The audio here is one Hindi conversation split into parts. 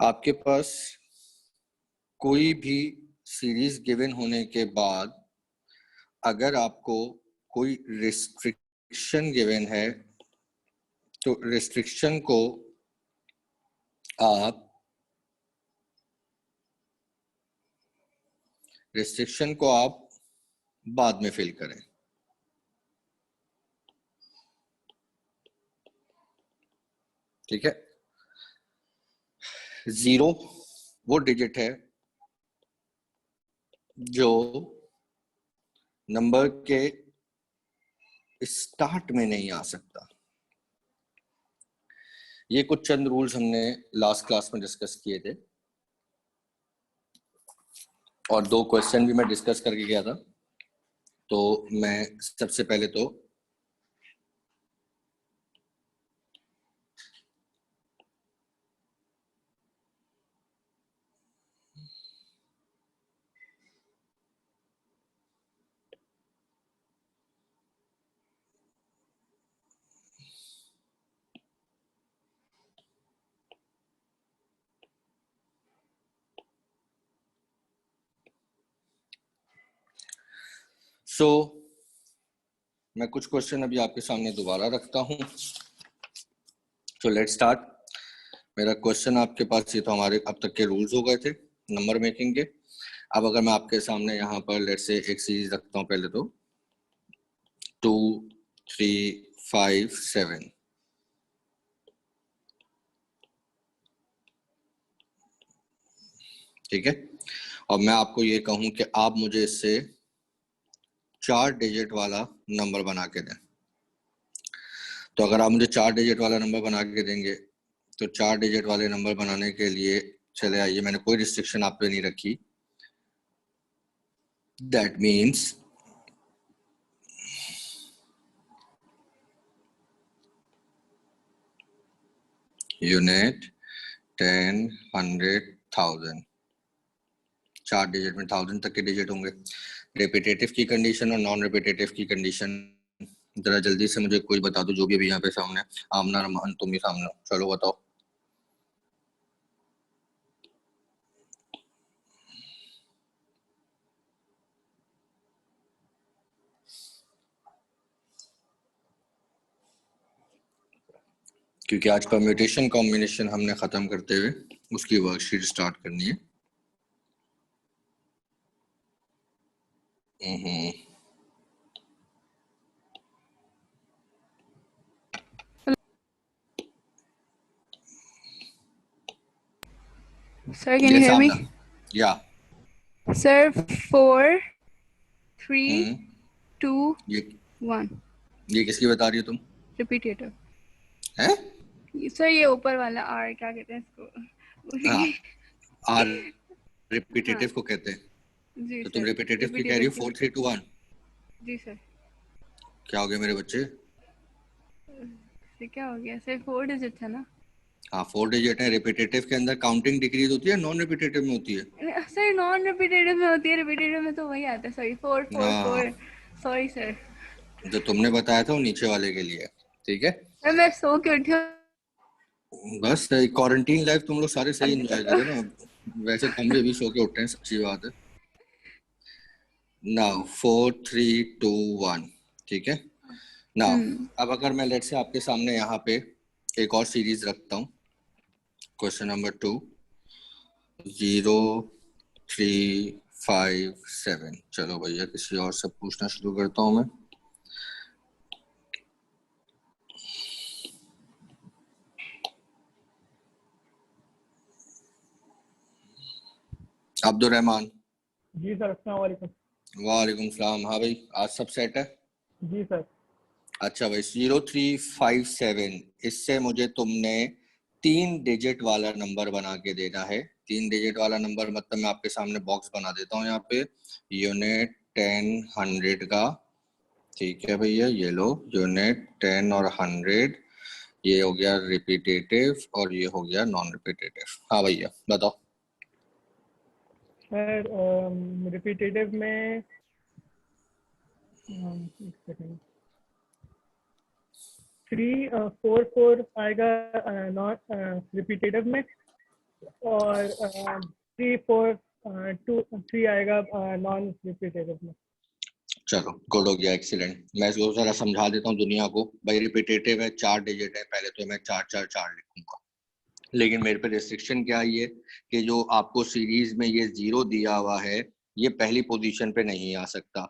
आपके पास कोई भी सीरीज गिवन होने के बाद अगर आपको कोई रिस्ट्रिक्शन गिवन है तो रिस्ट्रिक्शन को आप बाद में फिल करें। ठीक है, 0 वो डिजिट है जो नंबर के स्टार्ट में नहीं आ सकता। ये कुछ चंद रूल्स हमने लास्ट क्लास में डिस्कस किए थे और 2 क्वेश्चन भी मैं डिस्कस करके गया था। तो मैं सबसे पहले तो मैं कुछ क्वेश्चन अभी आपके सामने दोबारा रखता हूं। तो लेट्स स्टार्ट। मेरा क्वेश्चन आपके पास ये तो हमारे अब तक के रूल्स हो गए थे नंबर मेकिंग के। अब अगर मैं आपके सामने यहाँ पर लेट्स से एक सीरीज रखता हूँ, पहले तो 2 3 5 7। ठीक है, और मैं आपको ये कहूं कि आप मुझे इससे 4 डिजिट वाला नंबर बना के दें। तो अगर आप मुझे 4 डिजिट वाला नंबर बना के देंगे तो 4 डिजिट वाले नंबर बनाने के लिए चले आइए, मैंने कोई रिस्ट्रिक्शन आप पे नहीं रखी। दैट मीन्स यूनिट 10 100 1000, 4 डिजिट में 1000 तक के डिजिट होंगे। रिपीटेटिव की कंडीशन और नॉन रिपीटेटिव की कंडीशन जरा जल्दी से मुझे कोई बता दो, जो भी अभी यहाँ पे सामने। आमना रहमान तुम भी सामने, चलो बताओ। क्योंकि आज परम्यूटेशन कॉम्बिनेशन हमने खत्म करते हुए उसकी वर्कशीट स्टार्ट करनी है। Sir, can you hear me? Yeah. Sir, 4 3 2 1. ये किसकी बता रही हो तुम? Repetitive. हैं? सर ये ऊपर वाला R क्या कहते हैं इसको? हाँ, R रिपीटेटिव को कहते हैं। जी तो सर, तुम रिपीटेटिव की कह रही हो 4 3 2 1। जी सर। क्या हो गया मेरे बच्चे? क्या हो गया सर? 4 डिजिट है ना? हाँ 4 डिजिट है। रिपीटेटिव के अंदर काउंटिंग डिक्रीज होती है, नॉन रिपीटेटिव में होती है। सर नॉन रिपीटेटिव में होती है, रिपीटेटिव में तो वही आता है। सॉरी 4 4 4। Sorry sir. जो तुमने बताया था वो नीचे वाले के लिए। ठीक है सर मैं सो के उठी हूँ। बस क्वारंटीन लाइफ तुम लोग सारे सही एंजॉय करो ना। वैसे तुम भी अभी सो के उठे हैं, सच्ची बात है। नाउ 4 3 2 1। ठीक है, नाउ अब अगर मैं लेट से आपके सामने यहाँ पे एक और सीरीज रखता हूँ, क्वेश्चन नंबर 2 0 3 5 7। चलो भैया किसी और से पूछना शुरू करता हूँ मैं। अब्दुल रहमान। जी सर, अस्सलाम वालेकुम। वालेकुम सलाम। हाँ भाई, आज सब सेट है? जी सर। अच्छा भाई, 0 3 5 7 इससे मुझे तुमने 3 डिजिट वाला नंबर बना के देना है। 3 डिजिट वाला नंबर मतलब मैं आपके सामने बॉक्स बना देता हूँ यहाँ पे, यूनिट 10 100 का। ठीक है भैया, ये लो यूनिट 10 और 100। ये हो गया रिपीटेटिव और ये हो गया नॉन रिपीटेटिव। हाँ भैया बताओ। सर रिपीटेटिव में एक सेकंड, 3 4 4 आएगा नॉन रिपीटेटिव में, और 3 4 2 3 आएगा नॉन रिपीटेटिव में। चलो गुड हो गया, एक्सीलेंट। मैं इसको जरा समझा देता हूँ दुनिया को। भाई रिपीटेटिव है, 4 डिजिट है, पहले तो मैं 4 4 4 लिखूंगा, लेकिन मेरे पे रिस्ट्रिक्शन क्या है ये कि जो आपको सीरीज में ये 0 दिया हुआ है ये पहली पोजीशन पे नहीं आ सकता।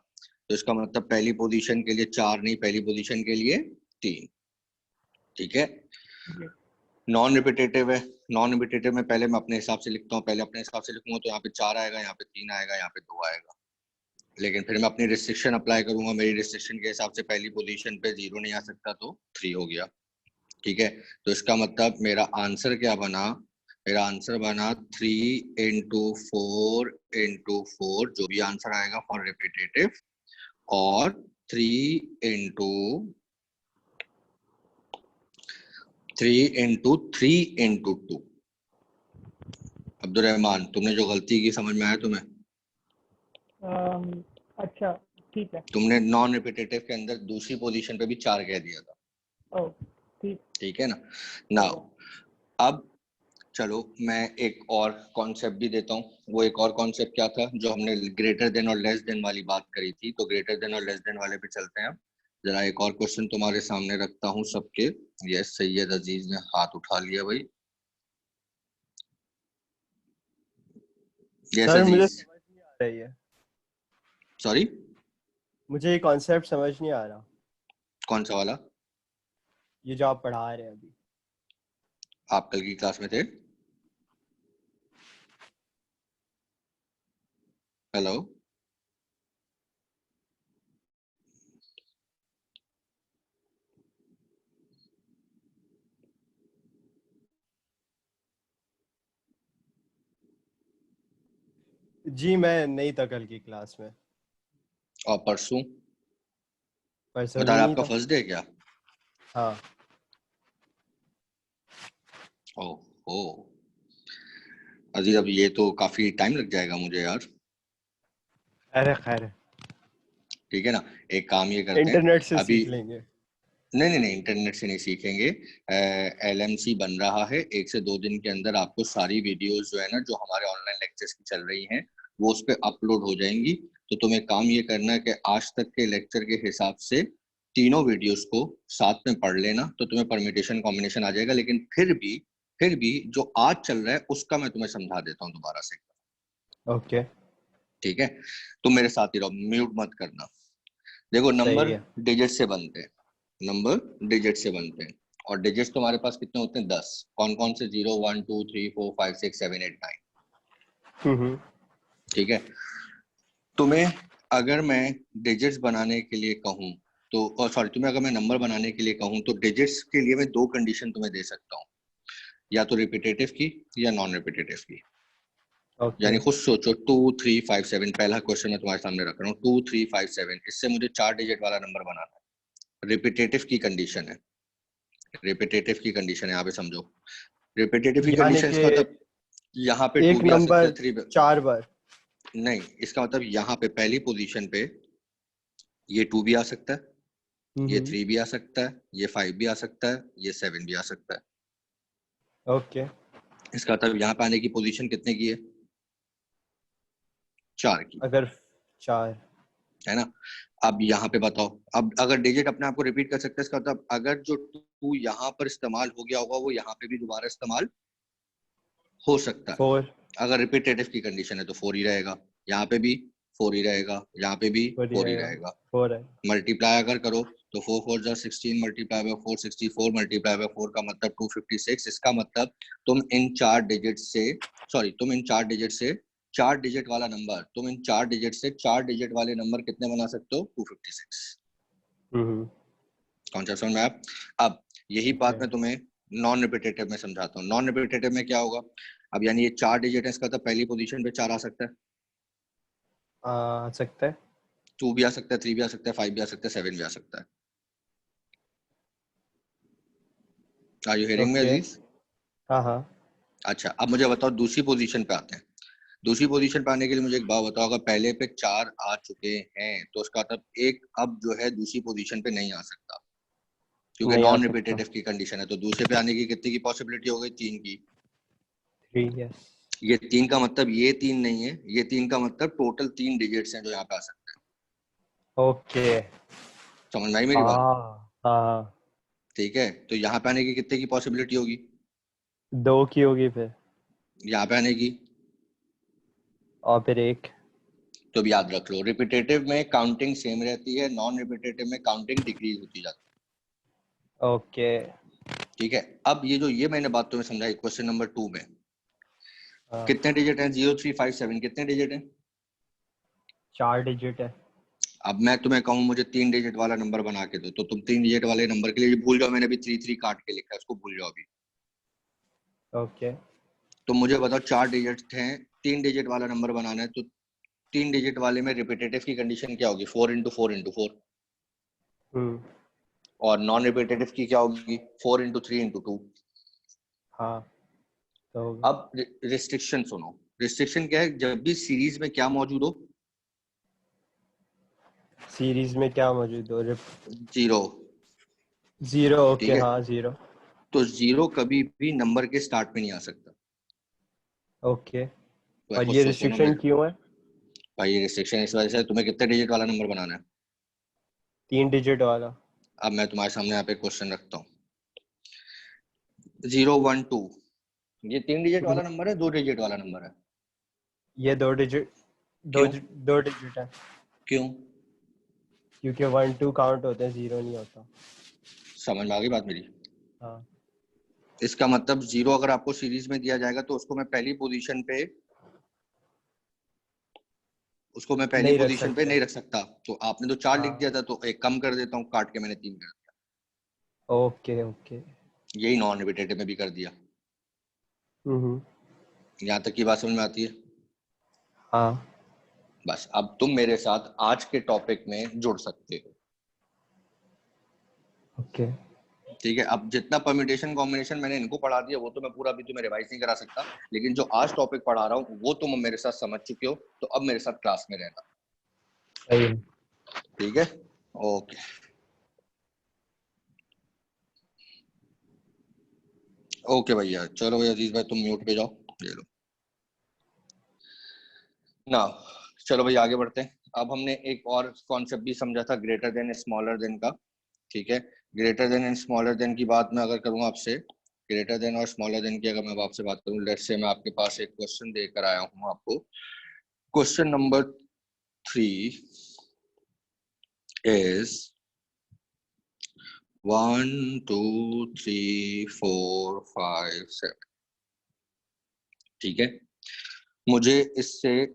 तो इसका मतलब पहली पोजीशन के लिए 4 नहीं, पहली पोजीशन के लिए 3। ठीक है। जी नॉन रिपीटेटिव है, नॉन रिपीटेटिव में पहले मैं अपने हिसाब से लिखता हूँ, पहले अपने हिसाब से लिखूंगा तो यहाँ पे 4 आएगा, यहाँ पे 3 आएगा, यहाँ पे 2 आएगा। लेकिन फिर मैं अपनी रिस्ट्रिक्शन अप्लाई करूंगा, मेरी रिस्ट्रिक्शन के हिसाब से पहली पोजीशन पे 0 नहीं आ सकता तो 3 हो गया। ठीक है। तो इसका मतलब मेरा आंसर क्या बना? मेरा आंसर बना 3 इंटू 4 इंटू 4, जो भी आंसर आएगा फॉर रिपीटेटिव, और 3 इंटू 2। अब्दुल रहमान, तुमने जो गलती की समझ में आया तुम्हें? अच्छा ठीक है। तुमने नॉन रिपीटेटिव के अंदर दूसरी पोजीशन पे भी 4 कह दिया था। ओ ठीक। ठीक है ना। नाउ अब चलो मैं एक और कॉन्सेप्ट भी देता हूँ। वो एक और कॉन्सेप्ट क्या था जो हमने ग्रेटर देन और लेस देन वाली बात करी थी, तो ग्रेटर देन और लेस देन वाले पे चलते हैं। जरा एक और क्वेश्चन तुम्हारे सामने रखता हूँ सबके। यस, सैयद अजीज ने हाथ उठा लिया भाई। यस सर मुझे अजीज। समझ नहीं आ रही है, सॉरी, मुझे ये कॉन्सेप्ट समझ नहीं आ रहा, कौन सा वाला? ये जो आप पढ़ा रहे हैं अभी। आप कल की क्लास में थे? हेलो, जी मैं नहीं था कल की क्लास में, और परसों? पर सर बता भी रहे नहीं आपका था। फर्स्ट डे क्या? हाँ ओह अजीज, अब ये तो काफी टाइम लग जाएगा मुझे यार। अरे खैर, ठीक है ना, एक काम ये करते हैं इंटरनेट से अभी। सीख लेंगे। नहीं नहीं नहीं, इंटरनेट से नहीं सीखेंगे। LMC बन रहा है, 1 से 2 दिन के अंदर आपको सारी वीडियोस जो है ना, जो हमारे ऑनलाइन लेक्चर्स की चल रही हैं, वो उस पर अपलोड हो जाएंगी। तो तुम्हें काम ये करना है कि आज तक के लेक्चर के हिसाब से तीनों वीडियोस को साथ में पढ़ लेना, तो तुम्हें परम्यूटेशन कॉम्बिनेशन आ जाएगा। लेकिन फिर भी जो आज चल रहा है उसका मैं तुम्हें समझा देता हूँ दोबारा से। ओके ठीक है, तुम मेरे साथ ही रहो, म्यूट मत करना। देखो, सही नंबर है। डिजिट से बनते हैं, नंबर डिजिट से बनते हैं, और डिजिट्स तुम्हारे पास कितने होते हैं? 10। कौन कौन से? 0 1 2 3 4 5 6 7 8 9। हम्म। ठीक है। तुम्हें अगर मैं डिजिट्स बनाने के लिए कहूँ तो, सॉरी, तुम्हें अगर मैं नंबर बनाने के लिए कहूँ तो डिजिट्स के लिए मैं 2 कंडीशन तुम्हें दे सकता हूँ, या तो रिपीटेटिव की या नॉन रिपीटेटिव की। ओके यानी खुद सोचो, 2 3 5 7, पहला क्वेश्चन मैं तुम्हारे सामने रख रहा हूँ, 2 3 5 7, इससे मुझे 4 डिजिट वाला नंबर बनाना है। रिपीटेटिव की कंडीशन है, रिपीटेटिव की कंडीशन है, यहाँ पे समझो। रिपीटेटिव की यानी कंडीशन कि इसका मतलब यहाँ पे 2 एक भी आ सकता नंबर है, 3 भी। 4 बार। नहीं, इसका मतलब यहाँ पे पहली पोजीशन पे ये 2 भी आ सकता है, ये 3 भी आ सकता है, ये 5 भी आ सकता है, ये 7 भी आ सकता है। ओके इसका मतलब यहाँ पे आने की पोजीशन कितने की है? 4 की, अगर 4। है ना। अब यहाँ पे बताओ, अब अगर डिजिट अपने आप को रिपीट कर सकते हैं, इसका मतलब अगर जो 2 यहाँ पर इस्तेमाल हो गया होगा वो यहाँ पे भी दोबारा इस्तेमाल हो सकता है। 4 अगर रिपीटेटिव की कंडीशन है तो 4 ही रहेगा, यहाँ पे भी 4 ही रहेगा, यहाँ पे भी 4 ही 4 ही रहेगा। रहेगा। 4 है। मल्टीप्लाई अगर करो तो 4 4 जा 16, मल्टीप्लाई बाय 4 64, मल्टीप्लाई बाय 4 का मतलब 256। इसका मतलब तुम इन 4 डिजिट से, सॉरी, तुम इन 4 डिजिट से 4 डिजिट वाला नंबर, तुम इन 4 डिजिट से 4 डिजिट वाले नंबर कितने बना सकते हो? 256। कॉन्सेप्ट समझ में आया? अब यही बात मैं तुम्हें नॉन रिपीटेटिव में समझाता हूँ। नॉन रिपीटेटिव में क्या होगा? अब यानी ये 4 डिजिट है, इसका तो पहली पोजीशन पे 4 आ सकता है, आ सकता है। 2 भी आ सकता है, 3 भी आ सकता है, 5 भी आ सकता है, 7 भी आ सकता है। Are you hearing me okay Aziz? हाँ हाँ। अच्छा, अब मुझे बताओ दूसरी पोजीशन पे आते हैं। दूसरी पोजीशन पे आने के लिए मुझे एक बात बताओ, अगर पहले पे 4 आ चुके हैं तो उसका मतलब एक अब जो है दूसरी पोजीशन पे नहीं आ सकता, क्योंकि नहीं आ नॉन सकता। रिपीटेटिव की कंडीशन है। तो दूसरे पे आने की कितनी की पॉसिबिलिटी हो गई? 3 की। 3 yes. ये 3 का मतलब ये 3 नहीं है, ये 3 का मतलब टोटल 3 डिजिट्स हैं जो यहाँ पे आ सकते हैं। ओके समझ में आई मेरी बात? हाँ ठीक है, तो यहाँ पे आने की कितने की पॉसिबिलिटी होगी? 2 की होगी फिर, यहाँ पे आने की? और फिर 1। तो अब याद रख लो, रिपीटेटिव में काउंटिंग सेम रहती है, नॉन रिपीटेटिव में काउंटिंग डिक्रीज होती जाती ओके है। ठीक है, अब ये मैंने बात तुम्हें समझाई क्वेश्चन नंबर 2 में हाँ कितने डिजिट हैं? 0357 कितने डिजिट हैं? 4 डिजिट है। अब मैं तुम्हें कहूँ मुझे 3 डिजिट वाला नंबर बना के दो, तो तुम 3 डिजिट वाले नंबर के लिए भूल जाओ, मैंने अभी 3 काट के लिखा है, उसको भूल जाओ अभी। ओके तो मुझे बताओ 4 डिजिट हैं, 3 डिजिट वाला नंबर बनाना है, तो 3 डिजिट वाले में रिपीटेटिव की कंडीशन क्या होगी? 4 इंटू 4 इंटू 4। और नॉन रिपीटेटिव की क्या होगी? 4 इंटू 3 इंटू 2। हाँ तो होगा। अब रिस्ट्रिक्शन सुनो, रिस्ट्रिक्शन क्या है? जब भी सीरीज में क्या मौजूद हो? सीरीज में क्या मौजूद हो? 0। 0 ठीक ओके है, हाँ 0 तो 0 कभी भी नंबर के स्टार्ट में नहीं आ सकता। ओके। तो और खुद ये सोचो ना रिस्ट्रिक्शन मेरे क्यों है? भाई, ये रिस्ट्रिक्शन इस वजह से तुम्हें कितने डिजिट वाला नंबर बनाना है। 3 डिजिट वाला। अब मैं तुम्हारे सामने यहाँ पे क्वेश्चन रखता हूँ, 012, ये 3 डिजिट वाला नंबर है, 2 डिजिट वाला नंबर है? ये 2 डिजिट, क्यों? 2 डिजिट है, क्यों? क्योंकि 1 2 काउंट होते हैं, 0 नहीं होता। समझ में आ गई बात मेरी? हाँ इसका मतलब 0 अगर आपको सीरीज में दिया जाएगा तो उसको मैं पहली नहीं रख पोजीशन पे सकते। नहीं रख सकता। तो आपने तो 4 लिख हाँ दिया था, तो एक कम कर देता हूँ, काट के मैंने 3 कर ओके ओके। दिया। यही नॉन रिपीटेटिव में भी कर दिया। हम्म। यहाँ तक की बात समझ में आती है? हाँ बस अब तुम मेरे साथ आज के टॉपिक में जुड़ सकते हो। ओके ठीक है, अब जितना परम्यूटेशन कॉम्बिनेशन मैंने इनको पढ़ा दिया वो तो मैं पूरा अभी तुम्हें रिवाइज नहीं करा सकता, लेकिन जो आज टॉपिक पढ़ा रहा हूँ वो तुम मेरे साथ समझ चुके हो, तो अब मेरे साथ क्लास में रहना। सही है। ठीक है, ओके। ओके भैया, चलो भैया अजीज भाई तुम म्यूट पे जाओ, ले लो ना। चलो भैया आगे बढ़ते हैं। अब हमने एक और कॉन्सेप्ट भी समझा था, ग्रेटर देन स्मॉलर देन का। ठीक है, greater than and smaller than की बात मैं अगर करूँ आपसे, ग्रेटर देन और स्मॉलर देन की अगर मैं आपसे बात करूँ, लेट्स से मैं आपके पास एक क्वेश्चन देकर आया हूँ आपको। Question number 3 is 1 2 3 4 5 7। ठीक है, मुझे इससे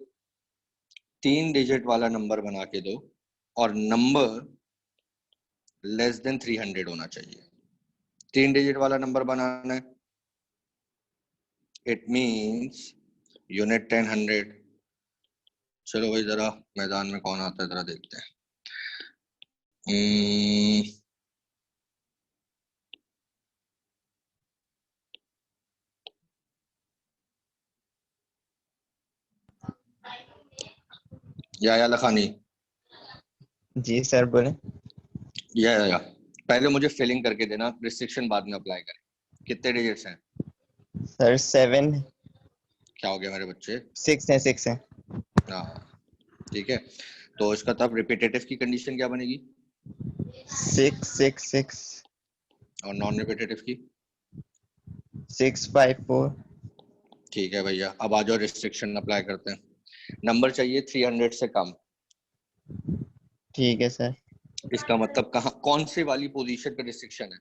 3 डिजिट वाला नंबर बना के दो और नंबर लेस देन 300 होना चाहिए। 3 डिजिट वाला नंबर बनाना है, इट मीन्स यूनिट 10 100। चलो भाई जरा मैदान में कौन आता है जरा देखते हैं। या लखानी, जी सर बोले। या पहले मुझे फिलिंग करके देना, रिस्ट्रिक्शन बाद में अप्लाई करें। कितने डिजिट्स हैं? सर 7 क्या हो गया मेरे बच्चे? 6 है। हाँ ठीक है, तो इसका तब रिपीटेटिव की कंडीशन क्या बनेगी? 6 और नॉन रिपीटेटिव की? 654। ठीक है भैया, अब आ जाओ रिस्ट्रिक्शन अप्लाई करते हैं। नंबर चाहिए 300 से कम। ठीक है सर। इसका मतलब कहाँ, कौन से वाली पोजीशन पे रिस्ट्रिक्शन है?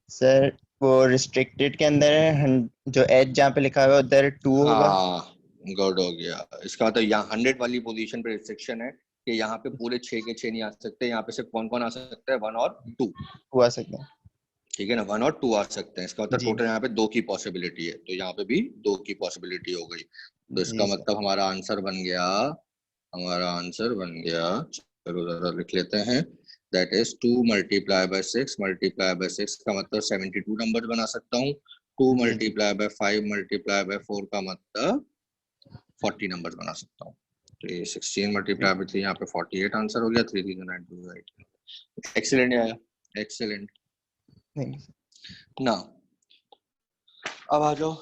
सर वो रिस्ट्रिक्टेड के अंदर है, जो एज जहाँ पे लिखा हुआ है उधर 2 होगा। हाँ गुड हो गया। इसका मतलब यहाँ 100 वाली पोजीशन पे रिस्ट्रिक्शन है कि यहाँ पे पूरे 6 के 6 नहीं आ सकते, यहाँ पे सिर्फ कौन कौन आ सकता है? 1 और 2। 2 आ सकता है। ठीक है ना, 1 और 2 आ सकते हैं। इसका मतलब जी टोटल यहाँ पे 2 की पॉसिबिलिटी है, तो यहाँ पे भी 2 की पॉसिबिलिटी हो गई। तो इसका जी सर। मतलब हमारा आंसर बन गया, चलो जरा लिख लेते हैं, that is 2 multiply by 6 multiply by 6 का मतलब 72 नंबर बना सकता हूँ। 2 जी जी मल्टीप्लाई बाय 5 मल्टीप्लाई बाय 4 का मतलब 40 नंबर बना सकता हूँ। तो ये 16 मल्टीप्लाई बाय 3 यहाँ पे 48 आंसर हो गया। 3 3 9 2 8। एक्सीलेंट आया, एक्सीलेंट। Thank you. ना अब आ जाओ,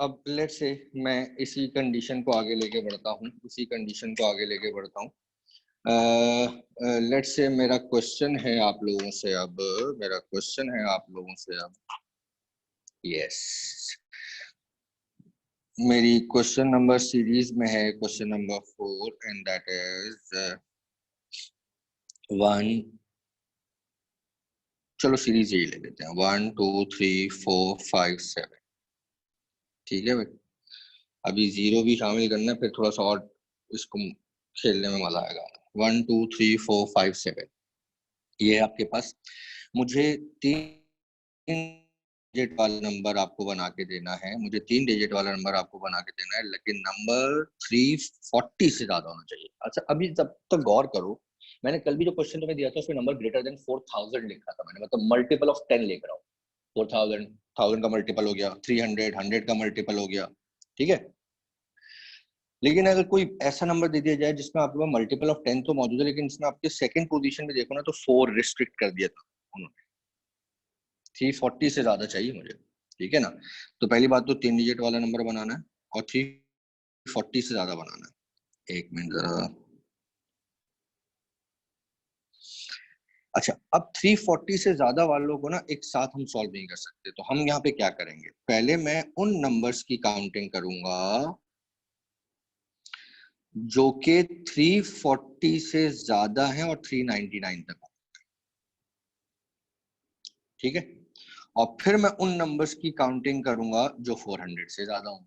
अब लेट्स से मैं इसी कंडीशन को आगे लेके बढ़ता हूँ, लेट्स से मेरा क्वेश्चन है आप लोगों से अब, यस, मेरी क्वेश्चन नंबर सीरीज में है question number 4 and that is 1, चलो सीरीज यही ले लेते हैं, 1 2 3 4 5 7, ठीक है भाई। अभी 0 भी शामिल करना है, फिर थोड़ा सा और इसको खेलने में मजा आएगा। 1 2 3 4 5 7, ये आपके पास, मुझे 3 डिजिट वाला नंबर आपको बना के देना है, लेकिन नंबर 340 से ज्यादा होना चाहिए। अच्छा अभी जब तक गौर करो, मैंने कल भी जो क्वेश्चन तुम्हें दिया था उसमें नंबर ग्रेटर देन 4000 लिखा था मैंने, मतलब मल्टीपल ऑफ 10 लिख रहा हूँ। 4000 1000 का मल्टीपल हो गया, 300 100 का मल्टीपल हो गया, ठीक है। लेकिन अगर कोई ऐसा नंबर दे दिया जाए जिसमें आपके पास मल्टीपल ऑफ 10 तो मौजूद है, लेकिन इसमें आपके सेकंड पोजीशन में देखो ना तो 4 रिस्ट्रिक्ट कर दिया था उन्होंने, 340 से ज्यादा चाहिए मुझे, ठीक है ना। तो पहली बात तो 3 डिजिट वाला नंबर बनाना है और 340 से ज्यादा बनाना है। एक मिनट जरा, अच्छा अब 340 से ज्यादा वालों को ना एक साथ हम सॉल्व नहीं कर सकते, तो हम यहाँ पे क्या करेंगे, पहले मैं उन नंबर्स की काउंटिंग करूंगा जो कि 340 से ज्यादा है और 399 तक, ठीक है। और फिर मैं उन नंबर्स की काउंटिंग करूंगा जो 400 से ज्यादा हो।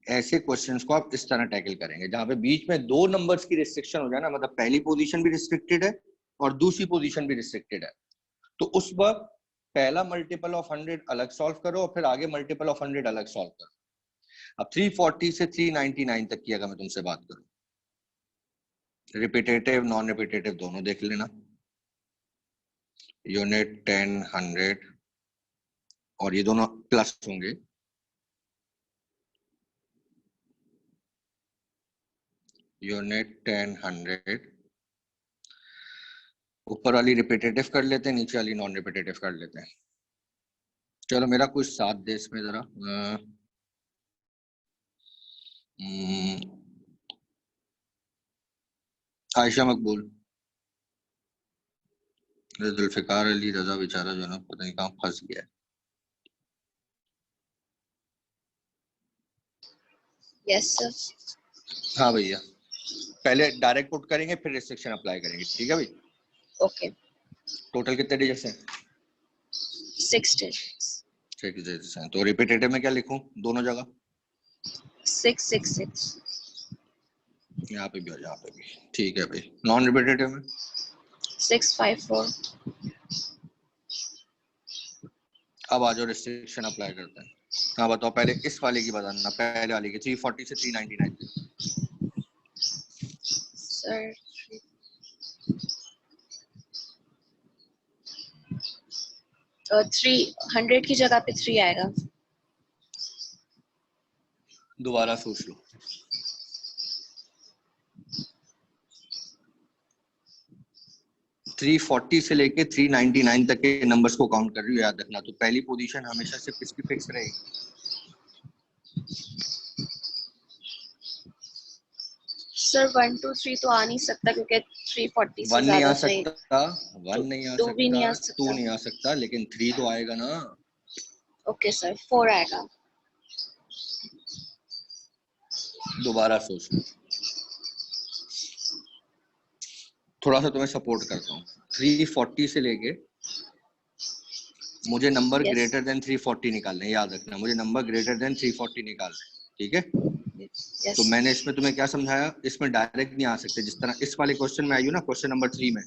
ऐसे क्वेश्चंस को आप इस तरह टैकल करेंगे जहां पे बीच में 2 नंबर्स की रिस्ट्रिक्शन हो जाए ना, मतलब पहली पोजीशन भी रिस्ट्रिक्टेड है और दूसरी पोजीशन भी रिस्ट्रिक्टेड है, तो उस वक्त पहला मल्टीपल ऑफ 100 अलग सॉल्व करो और फिर आगे मल्टीपल ऑफ 100 अलग सॉल्व करो। अब 340 से 399 तक की अगर मैं तुमसे बात करूं, रिपीटेटिव नॉन रिपीटेटिव दोनों देख लेना, यूनिट 10 100 और ये दोनों प्लस होंगे, यूनिट 10 100, ऊपर वाली रिपीटेटिव कर लेते हैं, नीचे वाली नॉन रिपीटेटिव कर लेते हैं। चलो मेरा कुछ साथ दे इसमें जरा, आयशा मकबूल, जुल्फिकार अली रजा बेचारा जो ना पता नहीं कहाँ फंस गया है। Yes sir. हाँ भैया, पहले डायरेक्ट पुट करेंगे फिर रिस्ट्रिक्शन अप्लाई करेंगे, ठीक है भाई। ओके। टोटल कितने डिजिट्स हैं? 6 digits। 6 डिजिट्स हैं, तो रिपीटेटिव में क्या लिखूं दोनों जगह? 666। यहाँ पे भी और यहाँ पे भी, ठीक है भाई। नॉन रिपीटेटिव में 654। अब आ जाओ रिस्ट्रिक्शन अप्लाई करते हैं। हाँ बताओ, पहले इस वाले की बताना, पहले वाले की 340 से 399। सर 300 की जगह पे 3 आएगा। दोबारा सोच लो। थ्री 340 से लेके 399 तक के नंबर्स को काउंट कर रही हो, याद रखना। तो पहली पोजीशन हमेशा से किसकी फिक्स रहेगी? सर 1 2 3 तो आ नहीं सकता क्योंकि 340 से 1 नहीं आ ज्यादा चाहिए। सकता, 1 नहीं आ 2 भी नहीं आ सकता, 2 सकता। नहीं आ सकता, लेकिन 3 तो आएगा ना। ओके सर 4 आएगा। दोबारा सोच लो, थोड़ा सा तुम्हें सपोर्ट करता हूँ। 340 से लेके मुझे नंबर Yes. ग्रेटर देन 340 निकालना है, याद रखना, मुझे नंबर ग्रेटर देन 340 निकालना है, ठीक है। Yes. तो मैंने इसमें तुम्हें क्या समझाया, इसमें डायरेक्ट नहीं आ सकते, जिस तरह इस वाले क्वेश्चन में आई हो ना, क्वेश्चन नंबर 3 में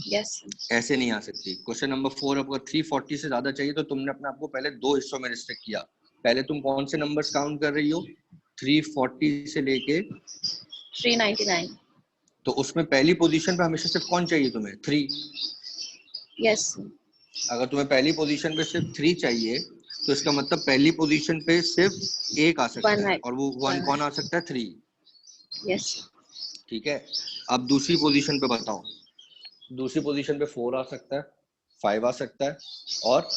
Yes. ऐसे नहीं आ सकती। क्वेश्चन नंबर 4 अगर 340 से ज्यादा चाहिए तो तुमने अपने आप को पहले 2 हिस्सों में रिस्ट्रिक्ट किया। पहले तुम कौन से नंबर्स काउंट कर रही हो? 340 से लेके 399। तो उसमें पहली पोजीशन पे हमेशा सिर्फ कौन चाहिए तुम्हें? 3। Yes. अगर तुम्हें पहली पोजीशन पे सिर्फ 3 चाहिए तो इसका मतलब पहली पोजीशन पे सिर्फ 1 आ सकता है, और वो 1 कौन आ सकता है? 3। Yes. ठीक है। अब दूसरी पोजीशन पे बताओ, दूसरी पोजीशन पे 4 आ सकता है, 5 आ सकता है और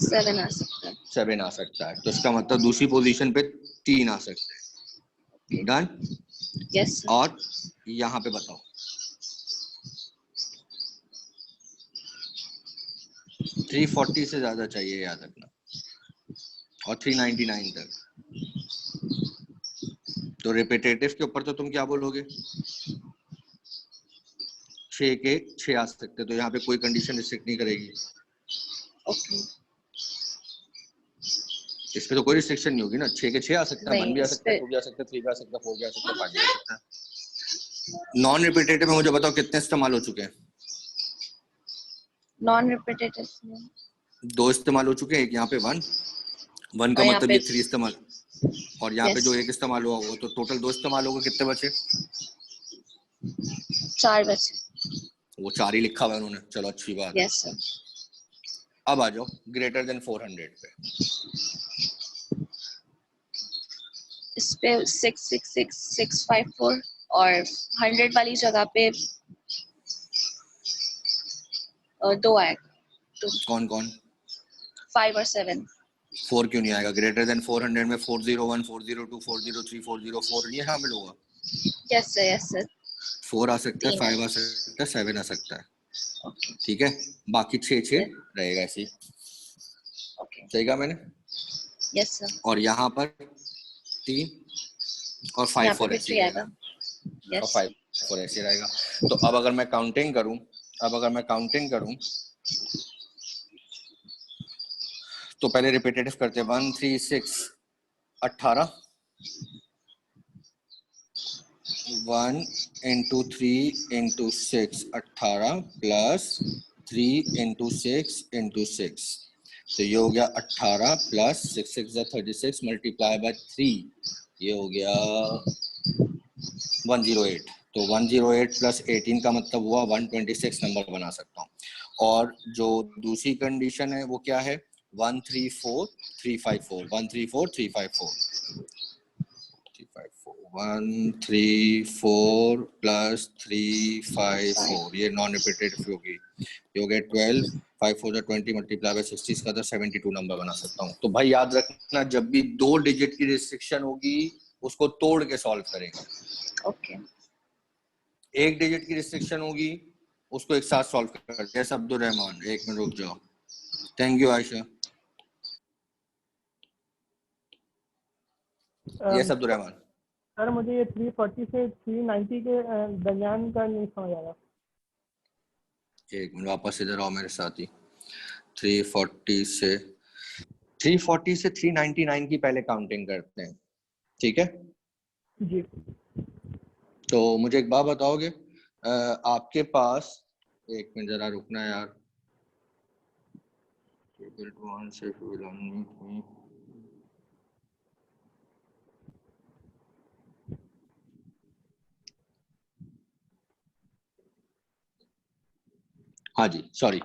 7 आ सकता है। 7 आ सकता है। तो इसका मतलब दूसरी पोजीशन पे 3 आ सकते हैं। डन। Yes sir. और यहाँ पे बताओ 340 से ज्यादा चाहिए, याद रखना, और 399 तक। तो रिपीटेटिव के ऊपर तो तुम क्या बोलोगे, 6 के 6 आ सकते, तो यहाँ पे कोई कंडीशन रिस्ट्रिक्ट नहीं करेगी। ओके। इस पे तो कोई रिस्ट्रिक्शन नहीं होगी ना, 6 के 6 आ सकता है, 1 भी आ इस सकता है, पे 2 भी आ सकता है, 3 भी आ सकता है, 4 भी आ सकता है, 5 भी आ सकता है। नॉन रिपीटेटिव में मुझे बताओ कितने इस्तेमाल हो चुके हैं? नॉन रिपीटेटिव में 2 इस्तेमाल हो चुके हैं, एक यहाँ पे 1 का और यहाँ मतलब पे ये 3 इस्तेमाल, और यहाँ पे यस जो एक इस्तेमाल हुआ वो तो टोटल 2 इस्तेमाल होगा। कितने बचे? 4 बचे। वो 4 ही लिखा हुआ है उन्होंने, चलो अच्छी बात है। Yes sir. अब आ जाओ ग्रेटर देन 400 पे। इस पे 666,654 और 100 वाली जगह पे 2 आएगा। तो कौन कौन? 5 और 7। 4 क्यों नहीं आएगा? ग्रेटर देन 400 में 401, 402, 403, 404 ये शामिल होगा। Yes sir, yes sir. 4 आ सकता है, 3 5 आ सकता है, 7 आ सकता है। ओके ठीक है, बाकी 6 रहेगा ऐसे ही। ओके। सही कहा मैंने? Yes sir. और यहाँ पर 3 और 5 यहाँ पे 4 भी ऐसे 3 ही आएगा। रहेगा, और यस 5 4 ऐसे ही रहेगा। तो अब अगर मैं काउंटिंग करूं, तो पहले रिपीटेटिव करते हैं। 1 3 6 18, 1 into 3 into 6 18 plus 3 into 6 into 6, तो ये हो गया 18 प्लस 6 6 36 मल्टीप्लाई बाय 3, ये हो गया 108। तो 108 प्लस 18 का मतलब हुआ 126 नंबर बना सकता हूँ। और जो दूसरी कंडीशन है वो क्या है? 134354, 134354, 134 प्लस 354, ये नॉन रिपीटेटिव होगी। ये हो गया 12, 5 4 20 मल्टीप्लाई बाय 60 का 72 नंबर बना सकता हूँ। तो भाई याद रखना, जब भी 2 डिजिट की रिस्ट्रिक्शन होगी उसको तोड़ के सॉल्व करेंगे। ओके। 1 डिजिट की रिस्ट्रिक्शन होगी उसको एक साथ सॉल्व करते हैं। अब्दुल रहमान, 1 मिनट रुक जाओ। Thank you Ayesha. Yes Abdul Rahman. Sir मुझे ये 340 से 390 के दरमियान का नहीं समझ आ रहा। 1 मिनट वापस इधर आओ मेरे साथ ही। 340 से 399 की पहले काउंटिंग करते हैं, ठीक है? जी। तो मुझे एक बात बताओगे, आपके पास, 1 मिनट जरा रुकना यार। हाँ जी, सॉरी।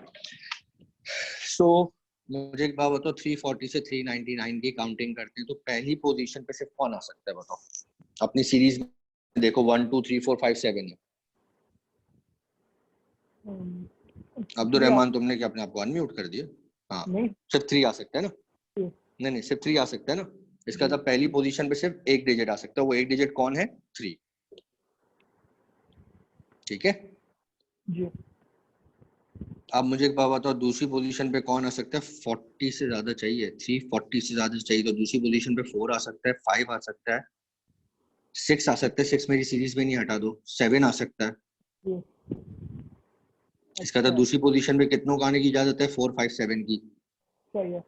सो मुझे एक बात बताओ, 340 से 399 की काउंटिंग करते हैं तो पहली पोजीशन पे सिर्फ कौन आ सकता है बताओ? अपनी सीरीज में देखो 1 2 3 4 5 7 है। अब्दुल रहमान, तुमने क्या अपने आप को अनम्यूट कर दिया? हाँ, नहीं। सिर्फ 3 आ सकता है ना? जी। नहीं, सिर्फ 3 आ सकता है ना? इसका मतलब पहली पोजीशन पे सिर्फ एक डिजिट आ सकता है, वो एक डिजिट कौन है? 3। ठीक है? जी। अब मुझे एक बात बताओ, दूसरी पोजीशन पे कौन आ सकता है? 40 से ज्यादा चाहिए, 340 से ज्यादा चाहिए, तो दूसरी पोजीशन पे 4 आ सकता है, 5 आ सकता है, 6 आ सकता है, 6 मेरी सीरीज में नहीं, हटा दो, 7 आ सकता है। जी। इसका तो दूसरी पोजीशन पे कितनों का आने की इजाजत है? 4 5 7 की। सही है।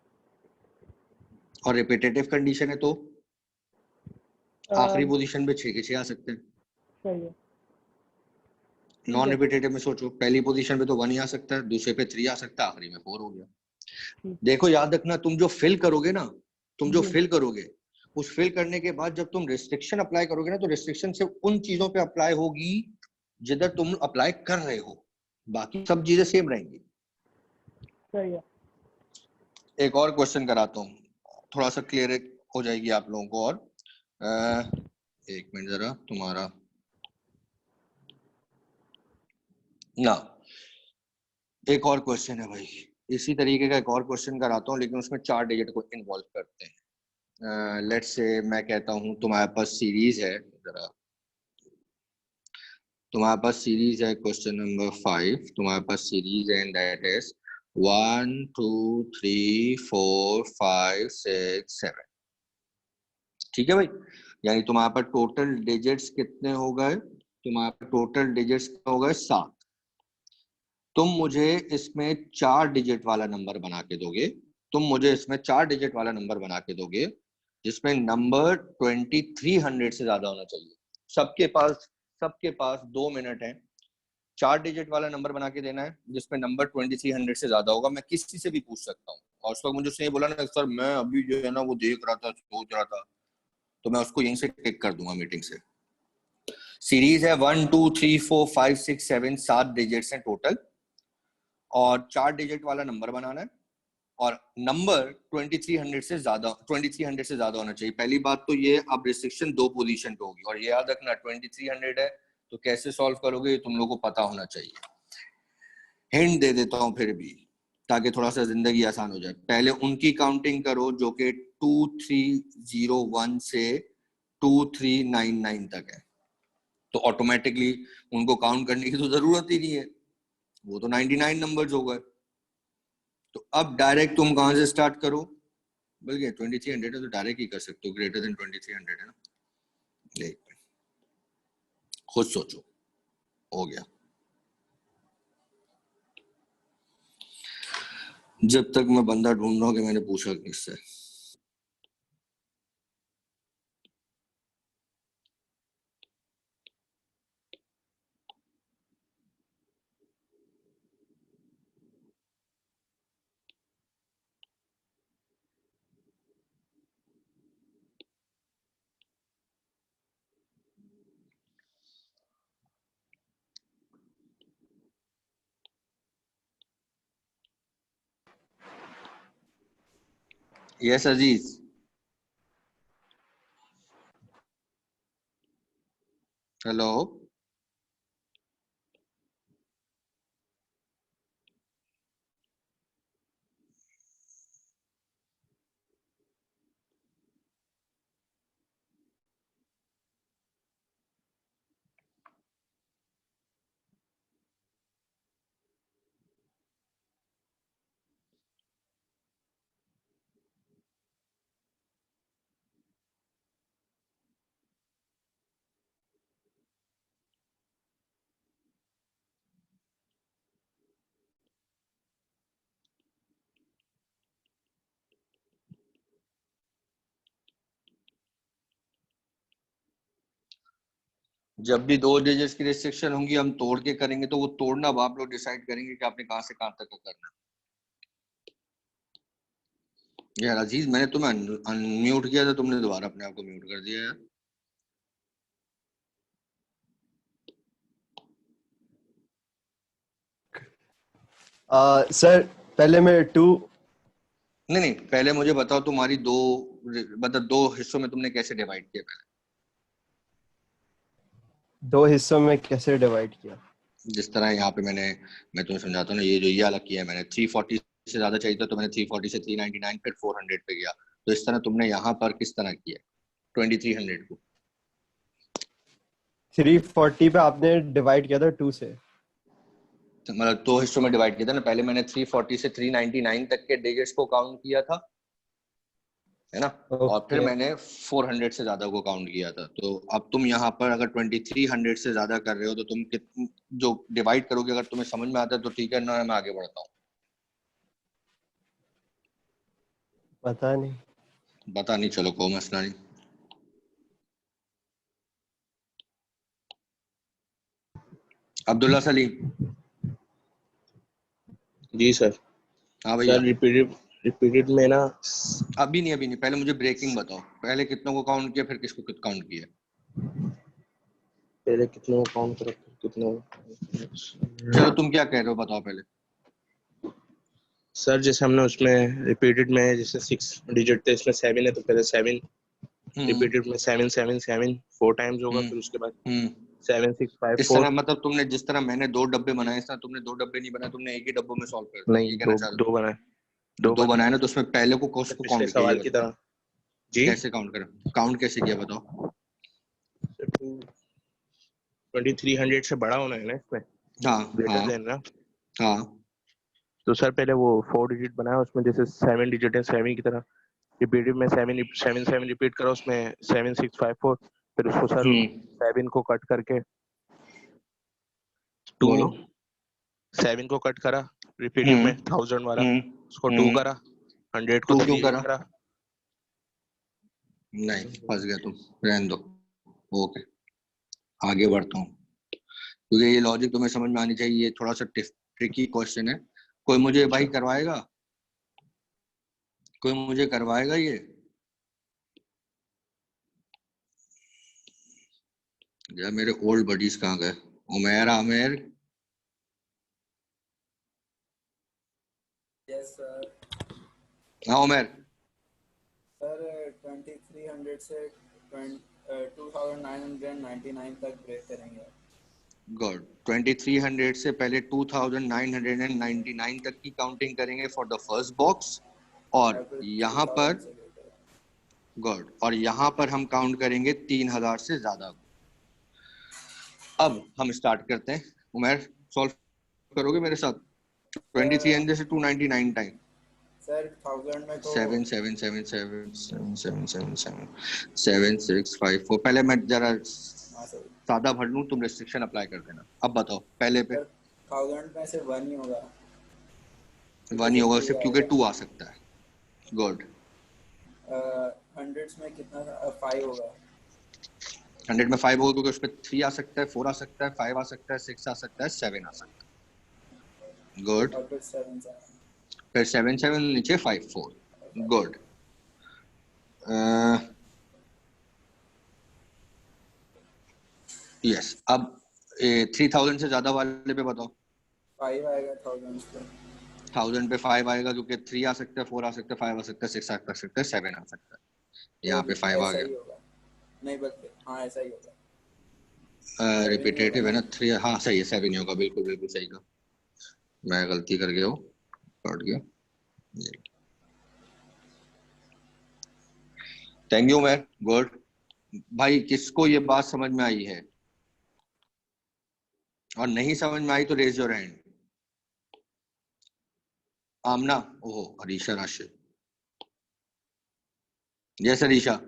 और रिपीटेटिव कंडीशन है तो आखिरी पोजीशन पे 6 के 6 आ सकते हैं। सही है। नॉन रिपीटेटिव में सोचो, पहली पोजीशन पे तो 1 ही आ सकता है, दूसरे पे 3 आ सकता है, आखिरी में 4 हो गया। देखो याद रखना, तुम जो फिल करोगे ना, उस फिल करने के बाद जब तुम रिस्ट्रिक्शन अप्लाई करोगे ना, तो रिस्ट्रिक्शन से उन चीजों पे अप्लाई होगी जिधर तुम अप्लाई कर रहे हो, बाकी सब चीजें सेम रहेंगी। सही है। एक और क्वेश्चन कराता हूँ, थोड़ा सा क्लियर हो जाएगी आप लोगों को। और 1 मिनट जरा, तुम्हारा ना एक और क्वेश्चन है भाई, इसी तरीके का एक और क्वेश्चन कराता हूँ, लेकिन उसमें 4 डिजिट को इन्वॉल्व करते हैं। लेट्स से मैं कहता हूँ तुम्हारे पास सीरीज है, जरा तुम्हारे पास सीरीज है, क्वेश्चन नंबर 5 तुम्हारे पास सीरीज है, एंड दैट इज 1 2 3 4 5 6 7। ठीक है भाई, यानी तुम्हारे पास टोटल डिजिट्स कितने हो गए? तुम्हारे पास टोटल डिजिट्स हो गए 7। तुम मुझे इसमें 4 डिजिट वाला नंबर बना के दोगे, तुम मुझे इसमें 4 डिजिट वाला नंबर बना के दोगे जिसमें नंबर 2300 से ज्यादा होना चाहिए। सबके पास 2 मिनट है, 4 डिजिट वाला नंबर बना के देना है जिसमें नंबर 2300 से ज्यादा होगा। मैं किसी से भी पूछ सकता हूँ, और उस वक्त मुझे उसने बोला ना सर मैं अभी जो है ना वो देख रहा था, सोच रहा था, तो मैं उसको यहीं से टिक कर दूंगा मीटिंग से। सीरीज है 1 2 3 4 5 6 7, 7 डिजिट्स हैं टोटल, और 4 डिजिट वाला नंबर बनाना है, और नंबर 2300 से ज्यादा होना चाहिए। पहली बात तो ये, अब रिस्ट्रिक्शन 2 पोजीशन पे होगी, और ये याद रखना 2300 है तो कैसे सॉल्व करोगे ये तुम लोगों को पता होना चाहिए। हिंट दे देता हूं फिर भी, ताकि थोड़ा सा जिंदगी आसान हो जाए। पहले उनकी काउंटिंग करो जो कि 2301 से 2399 तक है, तो ऑटोमेटिकली उनको काउंट करने की तो जरूरत ही नहीं है, वो तो 99 नंबर्स हो गए। तो अब डायरेक्ट तुम कहां से स्टार्ट करो? बल्कि 2300 है तो डायरेक्ट ही कर सकते हो, ग्रेटर देन 2300 है ना। एक खुद सोचो, हो गया। जब तक मैं बंदा ढूंढ रहा हूँ कि मैंने पूछा किससे। यस अजीज, हेलो। जब भी 2 डिजिट्स की रिस्ट्रिक्शन होंगी हम तोड़ के करेंगे, तो वो तोड़ना अब आप लोग डिसाइड करेंगे कि आपने कहां से कहां तक करना। यार अजीज, मैंने तुम्हें अनम्यूट किया था, तुमने दोबारा अपने आप को म्यूट कर दिया यार। सर पहले मैं 2 नहीं, पहले मुझे बताओ तुम्हारी मतलब 2 हिस्सों में तुमने कैसे डिवाइड किया? पहले 2 हिस्सों में कैसे डिवाइड किया? जिस तरह यहाँ पे मैं तुम्हें समझाता हूँ ना, ये जो ये अलग किया है मैंने, 340 से ज्यादा चाहिए था तो मैंने 340 से 399 फिर 400 पे गया। तो इस तरह तुमने यहाँ पर किस तरह किया 2300 को? 340 पे आपने डिवाइड किया था 2 से। तो मतलब 2 हिस्सों में डिवाइड किया था ना। पहले मैंने 340 से 399 तक के डिजिट्स को काउंट किया था, है ना, और फिर मैंने 400 से ज्यादा को काउंट किया था। तो अब तुम यहाँ पर अगर 2300 से ज्यादा कर रहे हो तो तुम जो डिवाइड करोगे, अगर तुम्हें समझ में आता है तो ठीक है, ना मैं आगे बढ़ता हूँ। पता नहीं। पता नहीं, चलो कोई मसला नहीं। अब्दुल्ला सलीम। जी सर। हाँ भैया। सर रिपीटेड में ना, अभी नहीं, पहले मुझे ब्रेकिंग बताओ, पहले कितनों को काउंट किया फिर किसको काउंट किया? पहले कितने को काउंट करो, कितने चलो तुम क्या कह रहे हो बताओ पहले। सर जैसे हमने उसमें रिपीटेड में जैसे 6 डिजिट थे, इसमें 7 है तो पहले 7 रिपीटेड में 7 7 7 4 टाइम्स होगा, फिर उसके बाद 7654 इस तरह मतलब तुमने जिस तरह मैंने 2 डब्बे बनाए, इस तरह तुमने 2 डब्बे नहीं बनाए, तुमने एक ही डब्बों में सॉल्व कर दिया, नहीं, ये कहना चाह रहे दो बनाए, हो? 2 बनाए ना, तो उसमें पहले को पिछले काउंट किया, सवाल ये की बताओ। तरह जी। कैसे काउंट करें? काउंट कैसे किया बताओ? 2300 से बड़ा होना है ना इसमें, हाँ ग्रेटर देन ना। हाँ तो सर पहले वो 4 डिजिट बनाया, उसमें जैसे 7 डिजिट है 7 की तरह, रिपीटेड में 7 रिपीट करा, उसमें 7654, फिर उसको सर 7 को कट करके 2, बोलो। 7 को कट करा रिपीटेड में 1000 वाला, उसको 2 करा, 100 को 2 क्यों 3 करा? करा। नहीं, फंस गया तुम, रहने दो। ओके, आगे बढ़ता हूँ, क्योंकि ये लॉजिक तुम्हें समझ में आनी चाहिए। ये थोड़ा सा ट्रिकी क्वेश्चन है। कोई मुझे भाई करवाएगा? कोई मुझे करवाएगा ये? यार मेरे ओल्ड बडीज कहाँ गए? उमेर, आमिर? Yes sir. हाँ उमेर। सर 2300 से 2999 तक ब्रेक करेंगे। गुड। 2300 से पहले 2999 तक की काउंटिंग करेंगे फॉर द फर्स्ट बॉक्स, और यहाँ पर गुड, और यहाँ पर हम काउंट करेंगे 3000 से ज्यादा। अब हम स्टार्ट करते हैं। उमेर, सॉल्व करोगे मेरे साथ? 2300 से 299 टाइम। सर 1000 में तो 7 7 7 7 7 7 7 7 7 6 5 4। पहले मैं जरा हाँ सर, सादा भर लूं, तुम रिस्ट्रिक्शन अप्लाई कर देना। अब बताओ पहले पे। 1000 में से 1 ही होगा। 1 ही होगा सिर्फ, क्योंकि 2 आ सकता है। गुड। 100 में कितना 5 होगा। 100 में 5 होगा, क्योंकि उस पर 3 आ सकता है, 4 आ सकता है, 5 आ सकता है, 6 आ सकता है, 7 आ सकता है। गुड। और फिर 7 फिर 7 7 नीचे 5 4। गुड। यस। अब 3000 से ज्यादा वाले पे बताओ। 5 आएगा 1000 पे। 1000 पे 5 आएगा, क्योंकि 3 आ सकता है, 4 आ सकता है, 5 आ सकता है, 6 आ सकता है, 7 आ सकता है। यहाँ पे 5 आ ऐसा गया। ही होगा। नहीं बल्कि हाँ ऐसा ही होगा। रिपीटेटिव है ना 3। हाँ सही है, 7 ही होगा। बिल्कुल बिल्कुल सही कहा, मैं गलती कर गया हूँ, काट गया। Thank you man. गुड। भाई किसको ये बात समझ में आई है, और नहीं समझ में आई तो रेज योर हैंड। आमना, ओहो, अरीशा राशिद। यस अरीशा।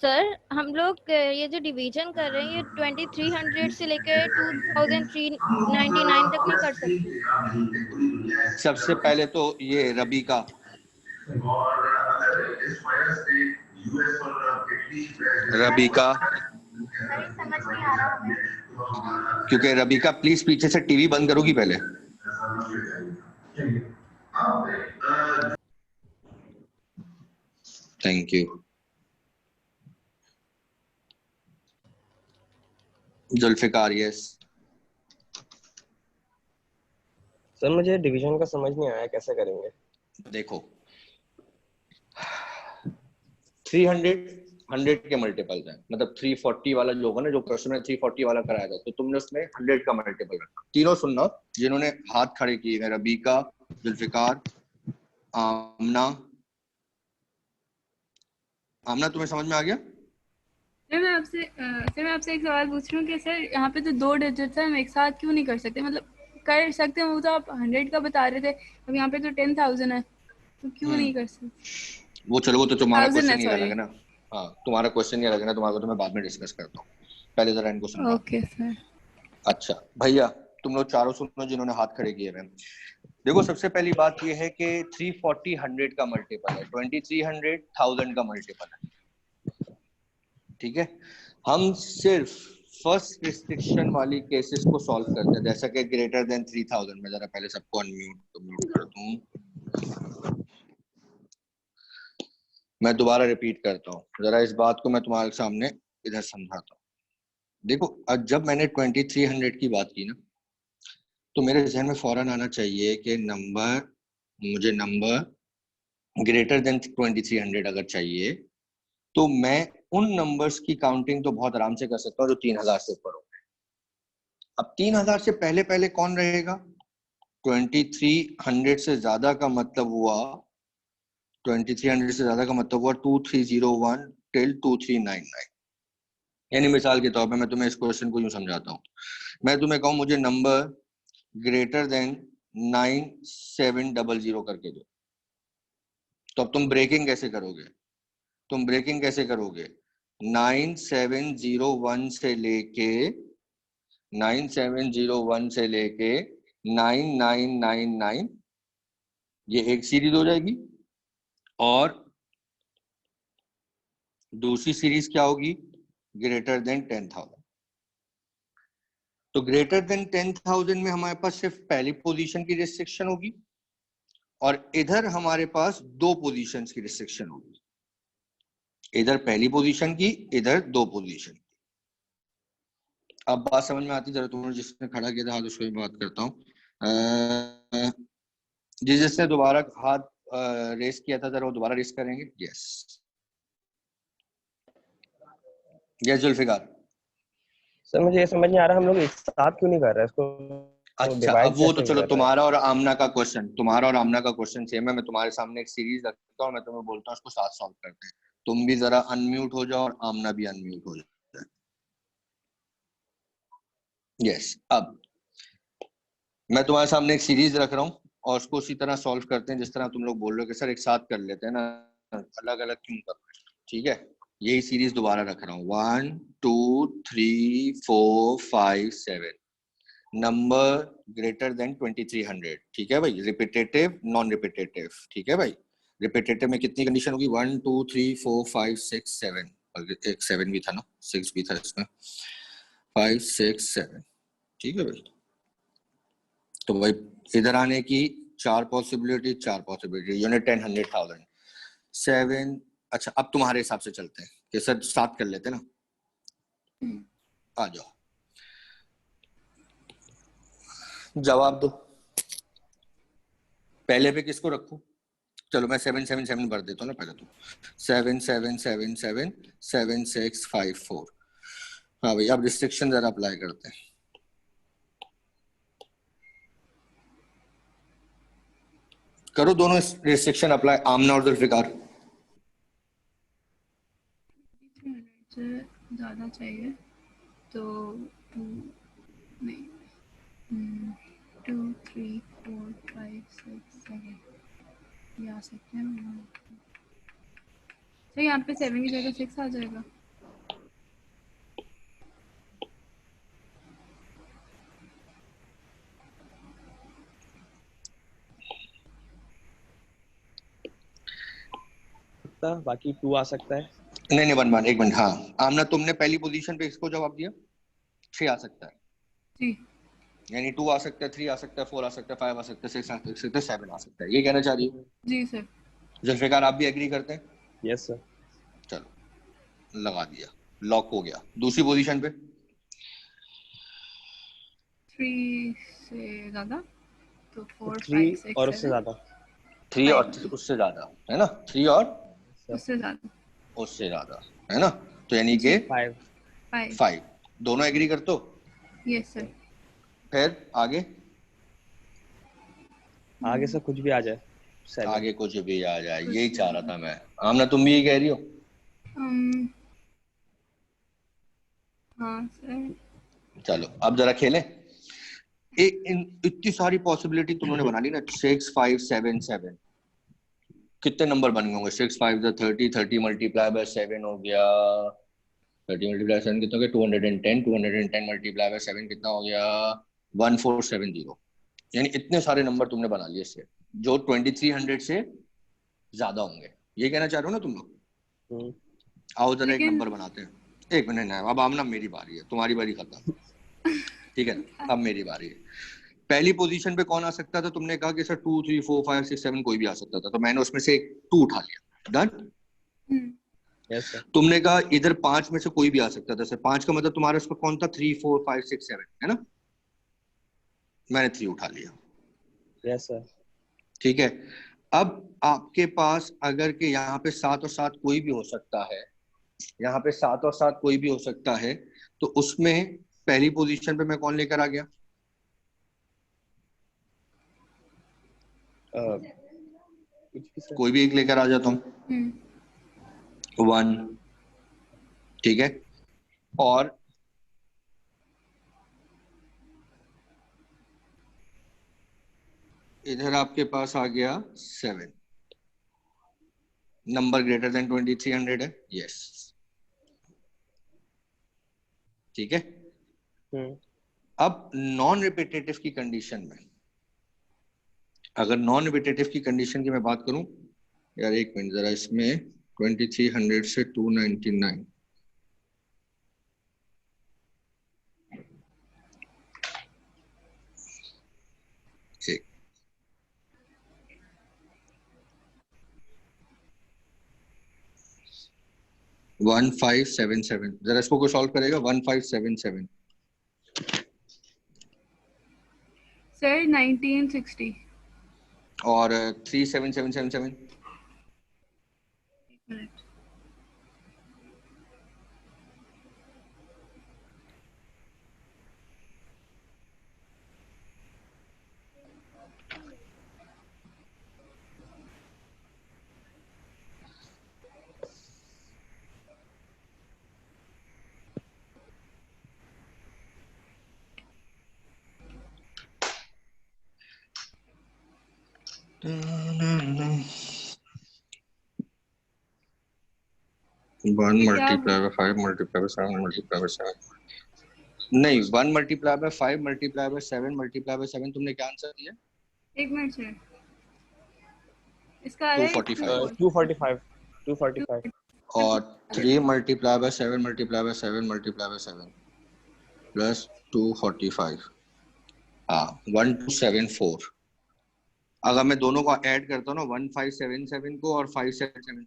सर हम लोग ये जो डिवीजन कर रहे हैं ये 2300 से लेकर 2399 तक नहीं कर सकते? सबसे पहले तो ये रबी का, रबी का, समझ नहीं आ रहा हमें। क्योंकि रबी का, प्लीज पीछे से टीवी बंद करोगी पहले। Thank you. Zulfikar, yes. Sir मुझे डिवीजन का समझ नहीं आया, कैसे करेंगे? देखो 300 100 के मल्टीपल्स हैं, मतलब 340 वाला जो होगा ना, जो क्वेश्चन में 340 वाला कराया था, तो तुमने उसमें 100 का मल्टीपल रखा। तीनों सुनना जिन्होंने हाथ खड़े किए हैं, रबीका, जुल्फिकार, आमना। आमना तुम्हें समझ में आ गया? सर मैं आपसे एक सवाल पूछ रही हूँ कि सर यहाँ पे तो 2 डिजिट है, हम एक साथ क्यों नहीं कर सकते? मतलब कर सकते हैं, वो तो आप 100 का बता रहे थे, अब यहाँ पे तो 10,000 है, तो क्यों नहीं कर सकते? वो चलो, वो तो तुम्हारा 1000 क्वेश्चन ही है, अलग है ना। हाँ, तुम्हारा क्वेश्चन ही अलग है ना, तुम्हारा तो मैं बाद में डिस्कस करता हूँ, पहले जरा इनको सुनो। Okay sir. अच्छा भैया, तुम लोग चारों सुनो जिन्होंने हाथ खड़े किए हैं। देखो सबसे पहली बात ये है कि 340 100 का मल्टीपल है, 2300 1000 का मल्टीपल है। ठीक है, हम सिर्फ फर्स्ट रिस्ट्रिक्शन वाली केसेस को सॉल्व करते हैं, जैसा कि ग्रेटर देन 3000 में। जरा पहले सबको म्यूट कर दूं। मैं दोबारा रिपीट करता हूँ, जरा इस बात को मैं तुम्हारे सामने इधर समझाता हूँ। देखो जब मैंने 2300 की बात की ना, तो मेरे जहन में फौरन आना चाहिए कि मुझे नंबर ग्रेटर देन 2300 अगर चाहिए तो मैं उन नंबर्स की काउंटिंग तो बहुत आराम से कर सकता हूँ जो 3000 से ऊपर होंगे। अब 3000 से पहले पहले कौन रहेगा? 2300 से ज्यादा का मतलब हुआ 2300 से ज्यादा का मतलब हुआ 2301 till 2399। यानी मिसाल के तौर पे मैं तुम्हें इस क्वेश्चन को यूं समझाता हूँ, मैं तुम्हें कहूँ मुझे नंबर ग्रेटर देन 9700 करके दो, तो अब तुम ब्रेकिंग कैसे करोगे? 9701 से लेके 9999 ये एक सीरीज हो जाएगी, और दूसरी सीरीज क्या होगी? Greater than 10,000। तो ग्रेटर देन 10,000 में हमारे पास सिर्फ पहली पोजीशन की रिस्ट्रिक्शन होगी, और इधर हमारे पास दो पोजीशंस की रिस्ट्रिक्शन होगी, इधर पहली पोजीशन की, इधर दो पोजीशन की। अब बात समझ में आती? जरा तुमने जिसने खड़ा किया था हाथ उसको भी बात करता हूँ, जिसने दोबारा हाथ रेस किया था जरा वो दोबारा रेस करेंगे। Yes yes Zulfikar. सर मुझे ये समझ नहीं आ रहा हम लोग एक साथ क्यों नहीं कर रहे इसको? अच्छा अब वो तो चलो तुम्हारा और आमना का क्वेश्चन सेम है। मैं तुम्हारे सामने एक सीरीज रखता हूँ, मैं तुम्हें बोलता हूँ इसको साथ सॉल्व करते हैं। तुम भी जरा अनम्यूट हो जाओ और आमना भी अनम्यूट हो जाए। यस अब मैं तुम्हारे सामने एक सीरीज रख रहा हूँ और उसको उसी तरह सॉल्व करते हैं जिस तरह तुम लोग बोल रहे हो कि सर एक साथ कर लेते हैं ना, अलग अलग क्यों कर रहे हैं? ठीक है, यही सीरीज दोबारा रख रहा हूँ। 1 2 3 4 5 7 नंबर ग्रेटर देन 2300। ठीक है भाई, रिपीटेटिव नॉन रिपीटेटिव। ठीक है भाई, रिपीटेटिव में कितनी कंडीशन होगी? 1 2 3 4 5 6 7, और एक 7 भी था ना, 6 भी था इसमें, 5 6 7। ठीक है भाई, तो भाई इधर आने की चार पॉसिबिलिटी यूनिट 10 100,000 7। अच्छा अब तुम्हारे हिसाब से चलते हैं कि सर साथ कर लेते हैं ना, आ जाओ जवाब दो। पहले पे किसको रखूं? चलो मैं 777 भर देता हूँ ना पहले तो। 7777 7654। हाँ भाई अब रिस्ट्रिक्शन जरा अप्लाई करते हैं। करो दोनों रिस्ट्रिक्शन अप्लाई, आमना और जुल्फिकार। ज्यादा चाहिए तो 2 नहीं 2 3 4 5 6 7 ये आ सकते हैं। तो यहाँ पे 7 की जगह 6 आ जाएगा। बाकी 2 आ सकता है। नहीं 1 मिनट। हाँ आमना तुमने पहली पोजीशन पे इसको जवाब दिया, 6 आ सकता है जी, यानी 2 आ सकता है, 3 आ सकता है, 4 आ सकता है, 5 आ सकता है, 6 आ सकता है, 7 आ सकता है, ये कहना चाह रही हो? जी सर। जुल्फिकार आप भी एग्री करते हैं? Yes sir. चलो लगा दिया, लॉक हो गया। दूसरी पोजीशन पे 3 से ज्यादा तो 4 3 5 6 और उससे 7 ज्यादा। 3 और उससे ज्यादा है ना, 3 और उससे ज्यादा उससे ज्यादा है ना, तो यानी कि 5 दोनों एग्री करते हो? Yes sir. फिर आगे आगे से कुछ भी आ जाए, 7। आगे कुछ भी आ जाए, यही चाह रहा था मैं। आमना तुम भी यही कह रही हो? हाँ सर। चलो अब जरा खेलें। इतनी सारी पॉसिबिलिटी तुमने बना ली ना, 6 5 7 7, कितने नंबर बन गए होंगे? 6 5 30, 30 मल्टीप्लाई बाय 7 हो गया, 30 मल्टीप्लाई 7 कितना हो गया? 210, 210 मल्टीप्लाई बाय 7 कितना हो गया? 1470। यानी इतने सारे नंबर तुमने बना लिए इससे, जो 2300 से ज्यादा होंगे, ये कहना चाह रहे हो ना तुम लोग? आओ जरा एक नंबर बनाते हैं। एक मिनट ना, अब आमना मेरी बारी है, तुम्हारी बारी खत्म। ठीक है अब मेरी बारी है। पहली पोजीशन पे कौन आ सकता था? तुमने कहा कि सर 2 3 4 5 6 7 कोई भी आ सकता था, तो मैंने उसमें से 2 उठा लिया। डन। Yes sir. तुमने कहा इधर 5 में से कोई भी आ सकता था। सर 5 का मतलब तुम्हारा उसमें कौन था? 3 4 5 6 7 है ना, मैंने 3 उठा लिया। Yes sir. ठीक है, अब आपके पास अगर के यहाँ पे 7 और 7 कोई भी हो सकता है, यहाँ पे 7 और 7 कोई भी हो सकता है, तो उसमें पहली पोजीशन पे मैं कौन लेकर आ गया? कोई भी एक लेकर आ जाता हूँ, 1, ठीक है। और इधर आपके पास आ गया 7, नंबर ग्रेटर देन 2300 है, यस, ठीक है। अब नॉन रिपीटेटिव की कंडीशन में, अगर नॉन रिपीटेटिव की कंडीशन की मैं बात करूं, यार एक मिनट जरा, इसमें 2300 से 299, ठीक, वन 1577, जरा इसको कोई सॉल्व करेगा? 1577 सर 1960 और 37777 1 multiply by 5 multiply by 7 multiply by 7, नहीं 1 multiply by 5 multiply by 7 multiply by 7, तुमने क्या आंसर दिया? एक मिनट सर, इसका आ रहा है 245 और 3 multiply by 7 multiply by 7 multiply by 7 plus 245, हाँ 1274। अगर मैं दोनों को ऐड करता हूँ ना, 1577 को और 5777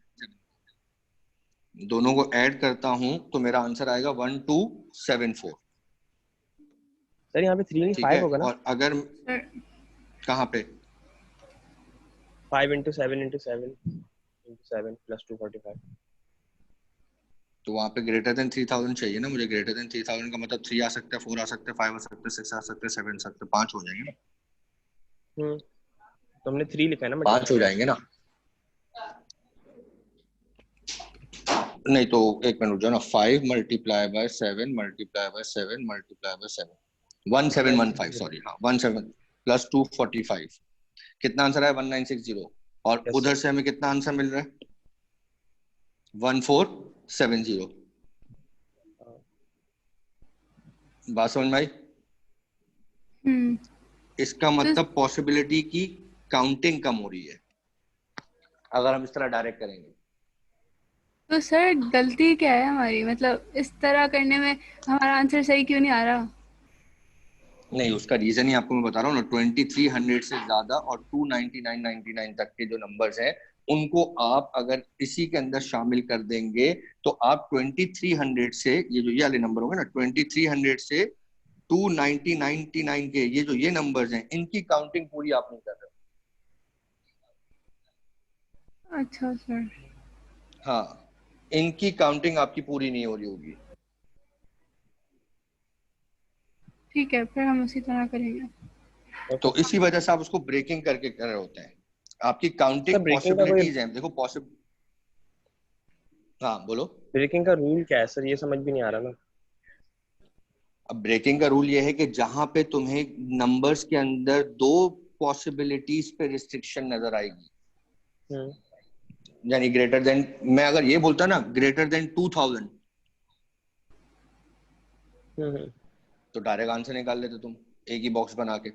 दोनों को ऐड करता हूँ, तो मेरा आंसर आएगा 1274। सर यहाँ पे 3 नहीं 5 होगा ना? और अगर कहाँ पे 5 into 7 into 7 plus 245, तो वहां पे ग्रेटर देन 3000 चाहिए ना मुझे। ग्रेटर देन 3000 का मतलब 3 आ सकता है, 4 आ सकता है, 5 आ सकता है, 6 आ सकता है, 7 आ सकता है, 5 हो जाएंगे ना। तो हमने 3 लिखा है ना, 5 हो जाएंगे ना। नहीं तो एक मिनट रुक जाओ ना, 5 multiply by 7 multiply by 7 multiply by 7, 1715, sorry हाँ 17 प्लस 245, कितना आंसर है? 1960। और उधर से हमें कितना आंसर मिल रहा है? 1470। बात समझ में आई? इसका मतलब पॉसिबिलिटी की काउंटिंग कम हो रही है अगर हम इस तरह डायरेक्ट करेंगे। तो सर गलती क्या है हमारी, मतलब इस तरह करने में हमारा आंसर सही क्यों नहीं आ रहा? नहीं, उसका रीजन ही आपको मैं बता रहा हूँ ना, 2300 से ज्यादा और 299.99 तक के जो नंबर्स हैं, उनको आप अगर इसी के अंदर शामिल कर देंगे तो आप 2300 से, ये वाले नंबर होंगे ना, 2300 से 299.99 के ये नंबर्स हैं, इनकी काउंटिंग पूरी आप नहीं कर रहे। अच्छा सर। हाँ, इनकी काउंटिंग आपकी पूरी नहीं हो रही होगी। ठीक है, फिर हम उसी तरह करेंगे। तो इसी वजह से आप उसको ब्रेकिंग करके कर रहे होते हैं। आपकी काउंटिंग पॉसिबिलिटीज हैं, देखो पॉसिबल। हाँ बोलो। ब्रेकिंग का रूल क्या है सर, ये समझ भी नहीं आ रहा ना। अब ब्रेकिंग का रूल ये है कि जहां पे तुम्हें नंबर्स के अंदर 2 पॉसिबिलिटीज पे रिस्ट्रिक्शन नजर आएगी, यानी ग्रेटर देन, मैं अगर ये बोलता ना ग्रेटर देन 2000, तो डायरेक्ट आंसर निकाल लेते तुम एक ही बॉक्स बना के,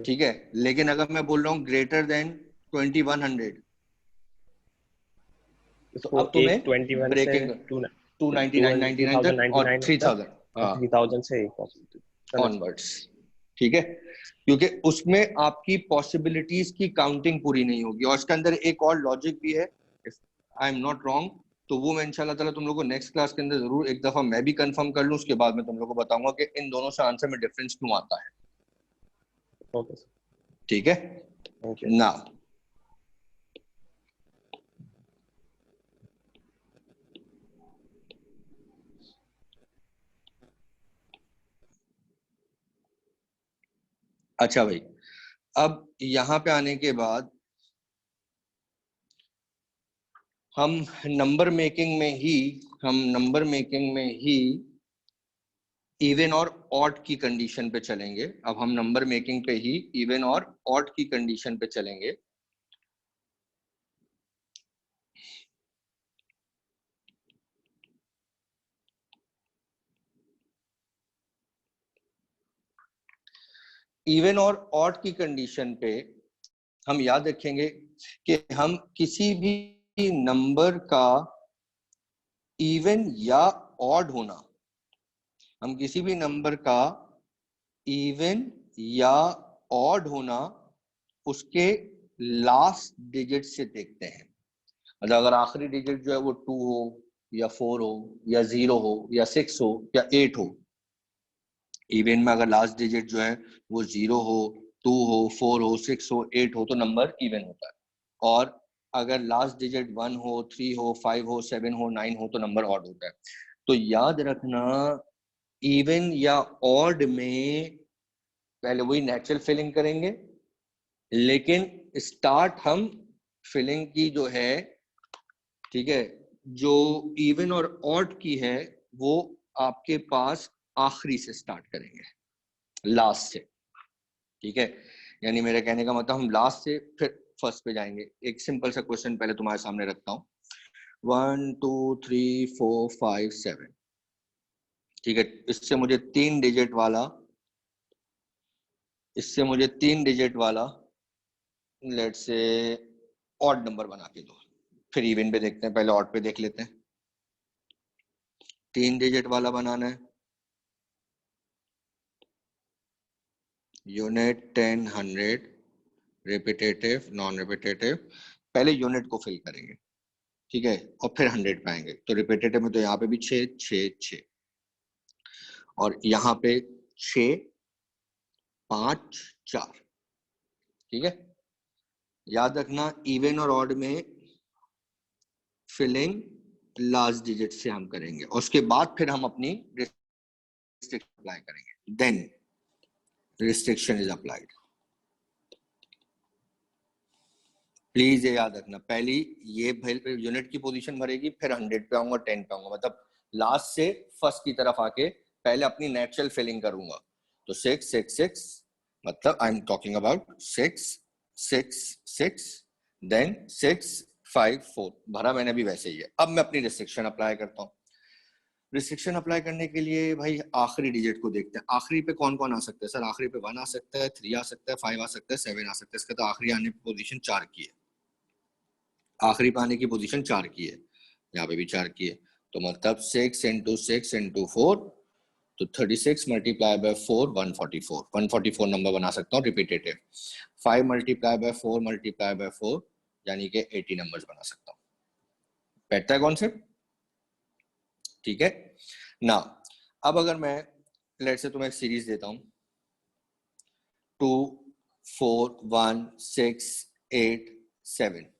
ठीक है। लेकिन अगर मैं बोल रहा हूँ ग्रेटर देन 2100, तो अब तुम्हें ब्रेकिंग 299.99 तक और 3000 से ऑनवर्ड्स, ठीक है, क्योंकि उसमें आपकी पॉसिबिलिटीज की काउंटिंग पूरी नहीं होगी। और इसके अंदर एक और लॉजिक भी है, if I am not wrong, तो वो मैं इंशाल्लाह ताला तुम लोगों को नेक्स्ट क्लास के अंदर जरूर एक दफा मैं भी कंफर्म कर लूं, उसके बाद मैं तुम लोगों को बताऊंगा कि इन दोनों से आंसर में डिफरेंस क्यों आता है। ठीक है ना। अच्छा भाई, अब यहाँ पे आने के बाद हम नंबर मेकिंग में ही इवन और ऑड की कंडीशन पे चलेंगे। अब हम नंबर मेकिंग पे ही इवन और ऑड की कंडीशन पे चलेंगे। इवन और ऑड की कंडीशन पे हम याद रखेंगे कि हम किसी भी नंबर का इवन या ऑड होना, हम किसी भी नंबर का इवन या ऑड होना उसके लास्ट डिजिट से देखते हैं। मतलब अगर आखिरी डिजिट जो है वो 2 हो या 4 हो या 0 हो या 6 हो या 8 हो, इवन में अगर लास्ट डिजिट जो है वो 0 हो, 2 हो, 4 हो, 6 हो, 8 हो तो नंबर इवन होता है। और अगर लास्ट डिजिट 1 हो, 3 हो, 5 हो, 7 हो, 9 हो तो नंबर ऑड होता है। तो याद रखना, इवन या ऑड में पहले वही नेचुरल फिलिंग करेंगे, लेकिन स्टार्ट हम फिलिंग की जो है, ठीक है, जो इवन और ऑड की है वो आपके पास आखिरी से स्टार्ट करेंगे, लास्ट से। ठीक है, यानी मेरे कहने का मतलब हम लास्ट से फिर फर्स्ट पे जाएंगे। एक सिंपल सा क्वेश्चन पहले तुम्हारे सामने रखता हूँ। 1 2 3 4 5 7, ठीक है, इससे मुझे 3 डिजिट वाला लेट्स से ऑड नंबर बना के दो। फिर इवन पे देखते हैं, पहले ऑड पे देख लेते हैं। 3 डिजिट वाला बनाना है, यूनिट 10 100, रिपीटेटिव नॉन रिपीटेटिव। पहले यूनिट को फिल करेंगे, ठीक है, और फिर 100 पे आएंगे। तो रिपीटेटिव में तो यहाँ पे भी 6 6 6 और यहाँ पे 6 5 4, ठीक है। याद रखना, इवन और ऑड में फिलिंग लास्ट डिजिट से हम करेंगे और उसके बाद फिर हम अपनी रिस्ट्रिक्शन अप्लाई करेंगे। Then restriction is applied. Please ये याद रखना, पहली ये यूनिट की पोजीशन भरेगी, फिर 100 पे आऊंगा, 10 पे आऊंगा, मतलब लास्ट से फर्स्ट की तरफ आके पहले अपनी नेचुरल फिलिंग करूंगा। तो 6 6 6, मतलब I am talking about 6 6 6, then 6 5 4 भरा मैंने भी वैसे ही है। अब मैं अपनी रिस्ट्रिक्शन अप्लाई करता हूँ। रिस्ट्रिक्शन अप्लाई करने के लिए भाई आखिरी डिजिट को देखते हैं। आखिरी पे कौन कौन आ सकता है सर? आखिरी पे 1 आ सकता है, 3 आ सकता है, 5 आ सकता है, 7 आ सकता है। इसका तो आखिरी आने की पोजीशन 4 की है, आखिरी पे आने की पोजीशन 4 की है, यहाँ पे भी 4 की है। तो मतलब 6 × 6 × 4, तो 36 मल्टीप्लाई बाय 4 144 नंबर बना सकता हूँ repetitive. 5 multiply by 4 multiply by 4 यानी कि 80 नंबर्स बना सकता हूँ। बैठता है कॉन्सेप्ट? ठीक है ना। अब अगर मैं लेट से तुम्हें एक सीरीज देता हूँ 2 4 1 6 8 7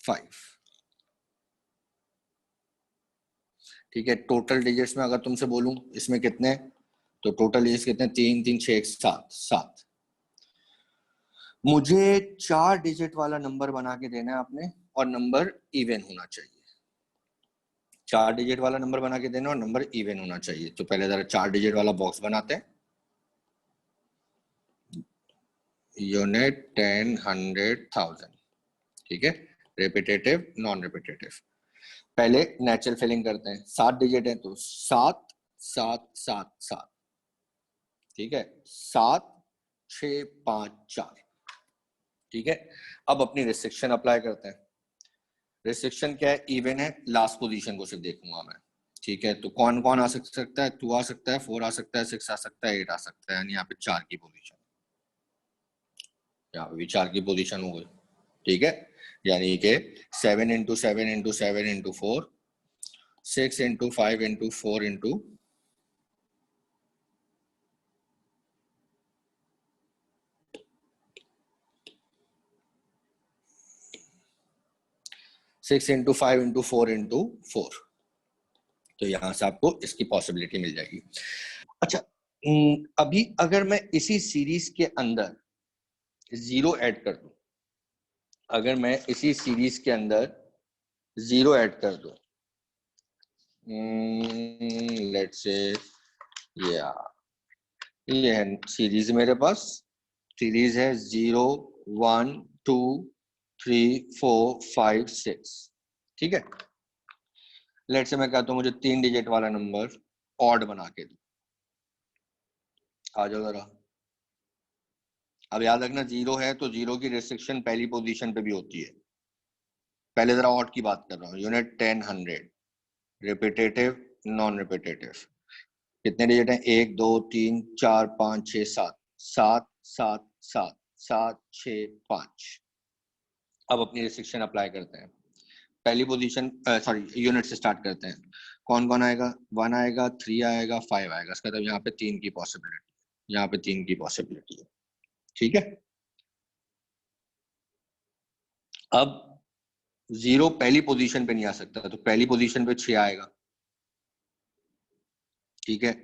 5, ठीक है। टोटल डिजिट्स में अगर तुमसे बोलूं इसमें कितने, तो टोटल डिजिट्स कितने? 3 3 6 7 7। मुझे 4 डिजिट वाला नंबर बना के देना है आपने, और नंबर इवन होना चाहिए। 4 डिजिट वाला नंबर बना के देना और नंबर इवन होना चाहिए। तो पहले जरा 4 डिजिट वाला बॉक्स बनाते हैं। यूनिट 10 100 1000, ठीक है, रिपीटेटिव नॉन रिपीटेटिव। पहले नेचुरल फिलिंग करते हैं। 7 डिजिट है तो 7 7 7 7, ठीक है, 7 6 5 4, ठीक है। अब अपनी रिस्ट्रिक्शन अप्लाई करते हैं। रिस्ट्रिक्शन क्या है? इवन है, लास्ट पोजीशन को सिर्फ देखूंगा मैं, ठीक है। तो कौन कौन आ सकता है? 2 आ सकता है, 4 आ सकता है, 6 आ सकता है, 8 आ सकता है, यानी यहाँ पे 4 की पोजीशन, यहाँ पे भी 4 की पोजीशन हो गई, ठीक है। यानी कि 7 × 7 × 7 × 4, 6 × 5 × 4 × 6 × 5 × 4 × 4। तो यहां से आपको इसकी पॉसिबिलिटी मिल जाएगी। अच्छा अभी अगर मैं इसी सीरीज के अंदर 0 ऐड कर दूं, अगर मैं इसी सीरीज के अंदर 0 ऐड कर दूं, लेट्स से ये है सीरीज, मेरे पास सीरीज है 0 1 2 3 4 5 6, ठीक है। लेट्स से मैं कहता हूं मुझे 3 डिजिट वाला नंबर ऑड बना के दो, आ जाओ जरा। अब याद रखना 0 है तो 0 की रिस्ट्रिक्शन पहली पोजीशन पे भी होती है। पहले जरा ऑड की बात कर रहा हूँ, यूनिट 10 100, रिपीटेटिव नॉन रिपीटेटिव, कितने डिजिट हैं? 1 2 3 4 5 6 7 7 7 7 7 6 5। अब अपनी रिस्ट्रिक्शन अप्लाई करते हैं, पहली पोजीशन सॉरी यूनिट से स्टार्ट करते हैं। कौन कौन आएगा? 1 आएगा, 3 आएगा, 5 आएगा। इसका मतलब यहाँ पे 3 की पॉसिबिलिटी, यहाँ पे 3 की पॉसिबिलिटी है, ठीक है। अब 0 पहली पोजीशन पे नहीं आ सकता, तो पहली पोजीशन पे 6 आएगा, ठीक है,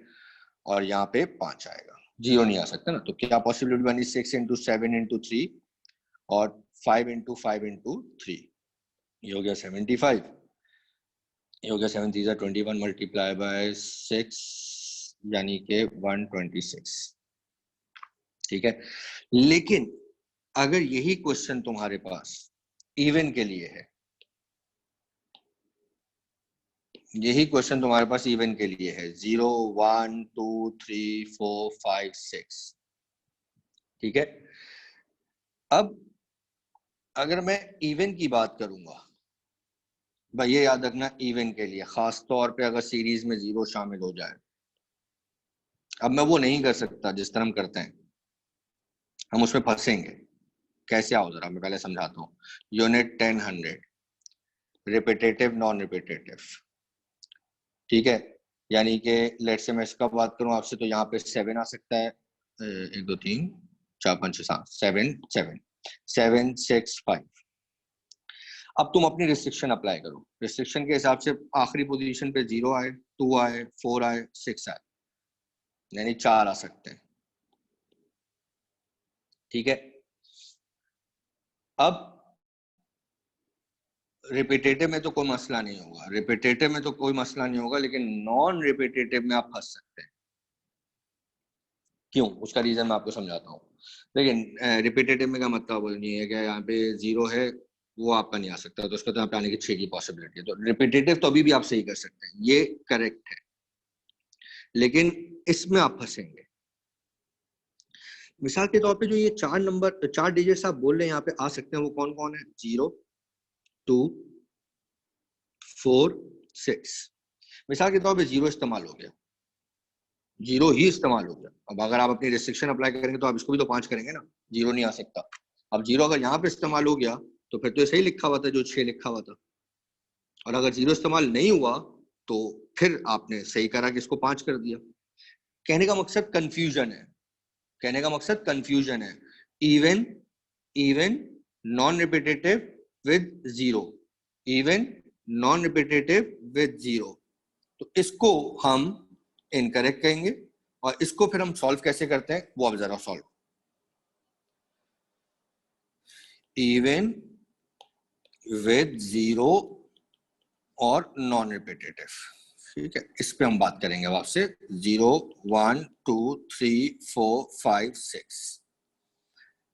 और यहाँ पे 5 आएगा, 0 नहीं आ सकता ना। तो क्या पॉसिबिलिटी बनी? 6 इंटू 7 इंटू 3 और 5 इंटू 5 इंटू 3, ये हो गया 75, ये हो गया 7 3 21 मल्टीप्लाई बाय 6 यानी के 126, ठीक है। लेकिन अगर यही क्वेश्चन तुम्हारे पास इवन के लिए है, यही क्वेश्चन तुम्हारे पास इवन के लिए है, 0 1 2 3 4 5 6, ठीक है। अब अगर मैं इवन की बात करूंगा, भाई ये याद रखना इवन के लिए, खास तौर पे अगर सीरीज में 0 शामिल हो जाए। अब मैं वो नहीं कर सकता जिस तरह हम करते हैं, हम उसमें फंसेंगे। कैसे आओ जरा, मैं पहले समझाता हूँ। यूनिट 10 100, रिपीटेटिव नॉन रिपीटेटिव, ठीक है। यानी कि लेट से मैं इसका बात करूं आपसे, तो यहाँ पे 7 आ सकता है, 1 2 3 4 5 6 7 7 7 6 5। अब तुम अपनी रिस्ट्रिक्शन अप्लाई करो, रिस्ट्रिक्शन के हिसाब से आखिरी पोजीशन पे 0 आए, 2 आए, 4 आए, 6 आए, यानी 4 आ सकते हैं, ठीक है। अब रिपीटेटिव में तो कोई मसला नहीं होगा, रिपीटेटिव में तो कोई मसला नहीं होगा, लेकिन नॉन रिपीटेटिव में आप फंस सकते हैं। क्यों? उसका रीजन मैं आपको समझाता हूँ। लेकिन रिपीटेटिव में क्या मतलब नहीं है कि यहाँ पे 0 है वो आपका नहीं आ सकता, तो उसका तो यहाँ पे आने की 6 की पॉसिबिलिटी है। तो रिपीटेटिव तो अभी भी आप सही कर सकते हैं, ये करेक्ट है, लेकिन इसमें आप फंसेंगे। मिसाल के तौर पे जो ये 4 नंबर 4 डिजिट्स आप बोल रहे हैं यहाँ पे आ सकते हैं, वो कौन कौन है? 0 2 4 6। मिसाल के तौर पे 0 इस्तेमाल हो गया, 0 ही इस्तेमाल हो गया। अब अगर आप अपनी रिस्ट्रिक्शन अप्लाई करेंगे तो आप इसको भी तो 5 करेंगे ना, 0 नहीं आ सकता। अब 0 अगर यहाँ पे इस्तेमाल हो गया तो फिर तो ये सही लिखा हुआ था जो 6 लिखा हुआ था, और अगर 0 इस्तेमाल नहीं हुआ तो फिर आपने सही करा कि इसको 5 कर दिया। कहने का मकसद कंफ्यूजन है, कहने का मकसद कंफ्यूजन है। Even even non repetitive with 0, even non repetitive with 0, तो इसको हम इनकरेक्ट कहेंगे। और इसको फिर हम सॉल्व कैसे करते हैं वो अब जरा सॉल्व। इवन विद 0 और नॉन रिपीटेटिव, ठीक है, इस पे हम बात करेंगे अब आपसे। 0 1 2 3 4 5 6,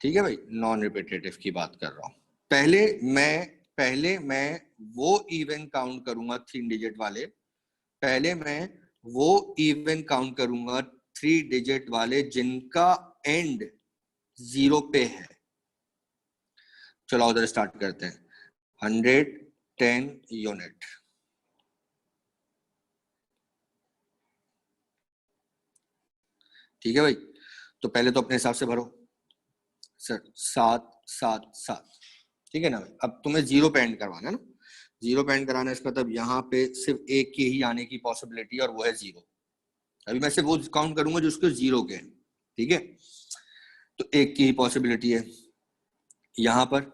ठीक है भाई, नॉन रिपीटेटिव की बात कर रहा हूं। पहले मैं वो इवन काउंट करूंगा 3 डिजिट वाले, पहले मैं वो इवन काउंट करूंगा 3 डिजिट वाले जिनका एंड 0 पे है। चलो उधर स्टार्ट करते हैं। 110 यूनिट, ठीक है भाई। तो पहले तो अपने हिसाब से भरो, सर 7 7 7, ठीक है ना। अब तुम्हें 0 पे एंड करवाना है ना, 0 पे एंड कराना है, इसका मतलब यहाँ पे सिर्फ एक के ही आने की पॉसिबिलिटी है और वो है 0। अभी मैं सिर्फ वो काउंट करूंगा जो उसके 0 के, ठीक है, तो एक की ही पॉसिबिलिटी है। यहाँ पर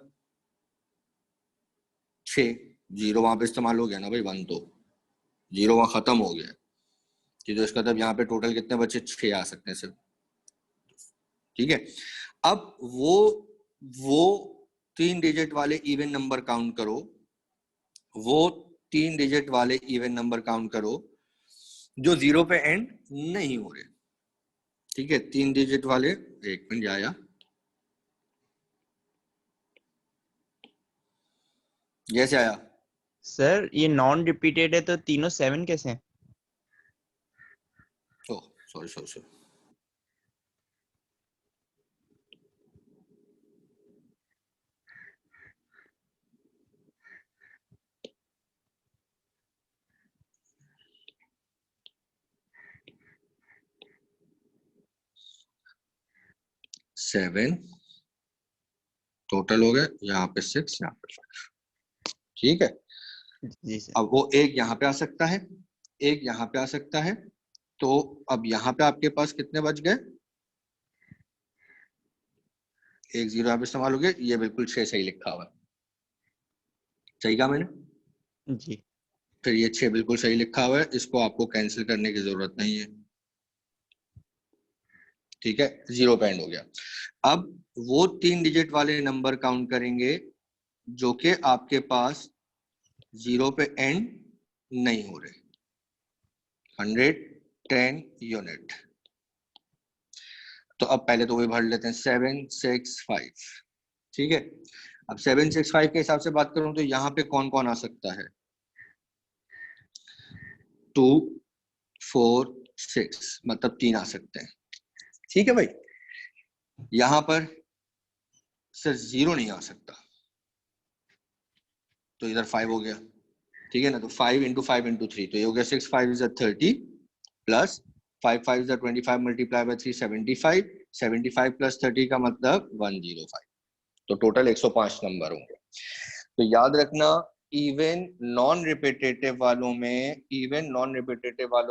6, 0 वहां पे इस्तेमाल हो गया ना भाई, 1 तो 0 वहां खत्म हो गया, तो इसका मतलब यहाँ पे टोटल कितने बचे, 6 आ सकते हैं सिर्फ। ठीक है, अब वो 3 डिजिट वाले इवन नंबर काउंट करो, वो 3 डिजिट वाले इवन नंबर काउंट करो जो 0 पे एंड नहीं हो रहे। ठीक है, 3 डिजिट वाले, एक मिनट आया, जैसे आया सर ये नॉन रिपीटेड है तो तीनों 7 कैसे हैं? Oh sorry. सेवन टोटल हो गए, यहाँ पे 6, यहाँ पे 5। ठीक है, जी सर। अब वो एक यहाँ पे आ सकता है, एक यहाँ पे आ सकता है, तो अब यहाँ पे आपके पास कितने बच गए, 1 0 यहाँ पे इस्तेमाल हो गया। ये बिल्कुल 6 सही लिखा हुआ है, सही कहा मैंने जी। फिर ये 6 बिल्कुल सही लिखा हुआ है, इसको आपको कैंसिल करने की जरूरत नहीं है। ठीक है, 0 पे एंड हो गया। अब वो 3 डिजिट वाले नंबर काउंट करेंगे जो कि आपके पास 0 पे एंड नहीं हो रहे। 110 यूनिट। तो अब पहले तो वही भर लेते हैं, 765। ठीक है, अब 765 के हिसाब से बात करूं तो यहाँ पे कौन कौन आ सकता है, 2 4 6, मतलब 3 आ सकते हैं। ठीक है भाई, यहां पर सर 0 नहीं आ सकता, तो इधर 5 हो गया। ठीक है ना, तो 5 × 5 × 3, तो ये हो गया 6 5 is 30 plus 5 5 is 25 multiply by 3 75, 75 plus 30 का मतलब 105, तो टोटल 105 नंबर होंगे। तो याद रखना, इवन नॉन रिपीटेटिव वालों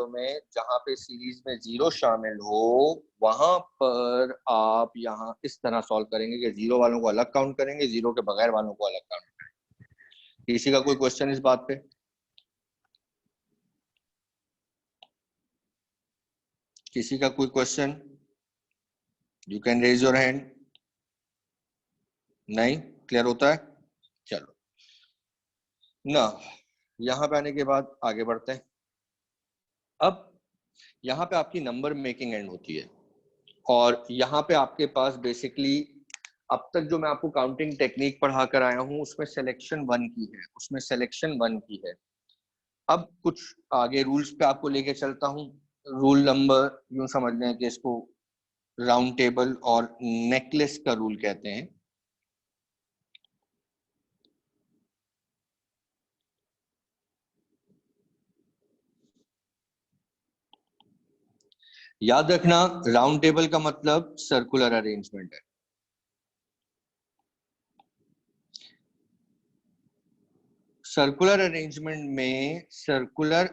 में जहां पे सीरीज में 0 शामिल हो, वहां पर आप यहाँ इस तरह सॉल्व करेंगे कि 0 वालों को अलग काउंट करेंगे, 0 के बगैर वालों को अलग काउंट करेंगे। किसी का कोई क्वेश्चन इस बात पे? किसी का कोई question? You can raise your hand. नहीं क्लियर होता है? चलो ना, यहाँ पे आने के बाद आगे बढ़ते हैं। अब यहाँ पे आपकी नंबर मेकिंग एंड होती है, और यहाँ पे आपके पास बेसिकली अब तक जो मैं आपको काउंटिंग टेक्निक पढ़ा कर आया हूँ उसमें सिलेक्शन 1 की है। अब कुछ आगे रूल्स पे आपको लेके चलता हूँ। रूल नंबर यूं समझ लें कि इसको राउंड टेबल और नेकलेस का रूल कहते हैं। याद रखना, राउंड टेबल का मतलब सर्कुलर अरेंजमेंट है। सर्कुलर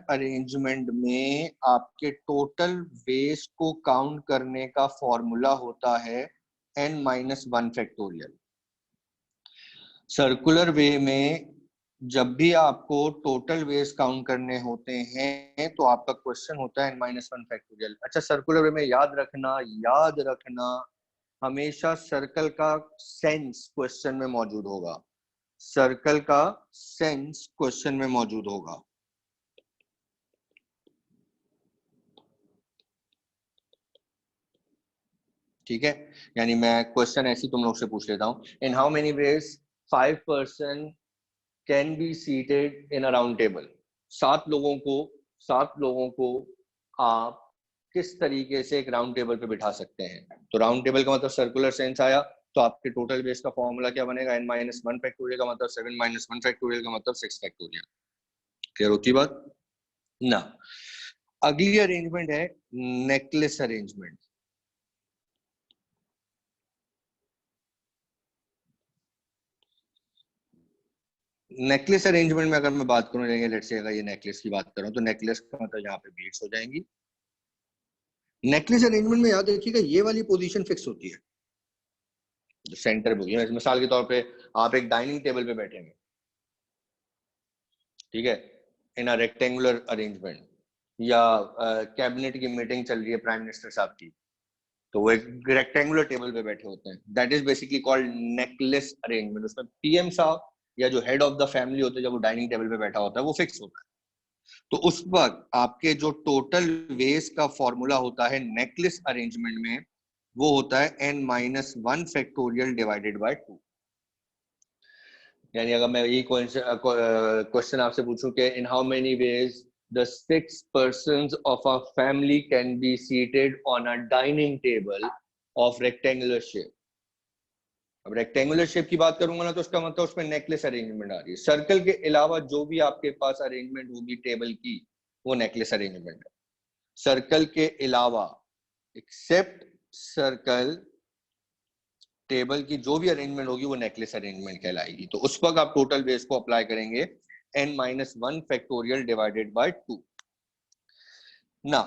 अरेंजमेंट में आपके टोटल वेज को काउंट करने का फॉर्मूला होता है n-1 फैक्टोरियल। सर्कुलर वे में जब भी आपको टोटल वेज काउंट करने होते हैं तो आपका क्वेश्चन होता है n-1 फैक्टोरियल। अच्छा, सर्कुलर वे में याद रखना हमेशा सर्कल का सेंस क्वेश्चन में मौजूद होगा। सर्कल का सेंस क्वेश्चन में मौजूद होगा। ठीक है, यानी मैं क्वेश्चन ऐसी तुम लोग से पूछ लेता हूं, in how many ways 5 person can be seated in a round table. 7 लोगों को आप किस तरीके से एक राउंड टेबल पे बिठा सकते हैं। तो राउंड टेबल का मतलब सर्कुलर सेंस आया, तो आपके टोटल बेस का फॉर्मूला क्या बनेगा, n-1 फैक्टोरियल का मतलब 7-1 फैक्टोरियल का मतलब 6 फैक्टोरियल। क्लियर होती बात ना? अगली अरेंजमेंट है नेकलेस अरेंजमेंट। नेकलेस अरेंजमेंट में अगर मैं बात करूं, लेट्स से अगर ये नेकलेस की बात करूं, तो नेकलेस का मतलब यहाँ पे बीट्स हो जाएंगी। नेकलेस अरेंजमेंट में याद रखिएगा ये वाली पोजीशन फिक्स होती है, जो सेंटर पोजीशन। मिसाल के तौर पे आप एक डाइनिंग टेबल पे बैठेंगे, ठीक है, इन अ रेक्टेंगुलर अरेंजमेंट, या कैबिनेट की मीटिंग चल रही है प्राइम मिनिस्टर साहब की, तो वो एक रेक्टेंगुलर टेबल पे बैठे होते हैं, that is basically called necklace arrangement. उसमें पीएम साहब या जो हेड ऑफ द फैमिली होते हैं जब वो डाइनिंग टेबल पे बैठा होता है वो फिक्स होता है। तो उस वक्त आपके जो टोटल वेस का फॉर्मूला होता है नेकलेस अरेंजमेंट में, वो होता है n-1 फैक्टोरियल डिवाइडेड बाय 2। यानी अगर मैं यही क्वेश्चन आपसे पूछूं कि in how many ways the 6 persons of a family can be seated on a dining table of rectangular shape। अब रेक्टेंगुलर शेप की बात करूंगा ना तो उसका मतलब उसमें नेकलेस अरेंजमेंट आ रही है। सर्कल के अलावा जो भी आपके पास अरेंजमेंट होगी टेबल की वो नेकलेस अरेंजमेंट है। सर्कल के अलावा एक्सेप्ट सर्कल टेबल की जो भी अरेंजमेंट होगी वो नेकलेस अरेंजमेंट कहलाएगी। तो उस वक्त आप टोटल बेस को अप्लाई करेंगे n-1 फैक्टोरियल डिवाइडेड बाय 2 ना।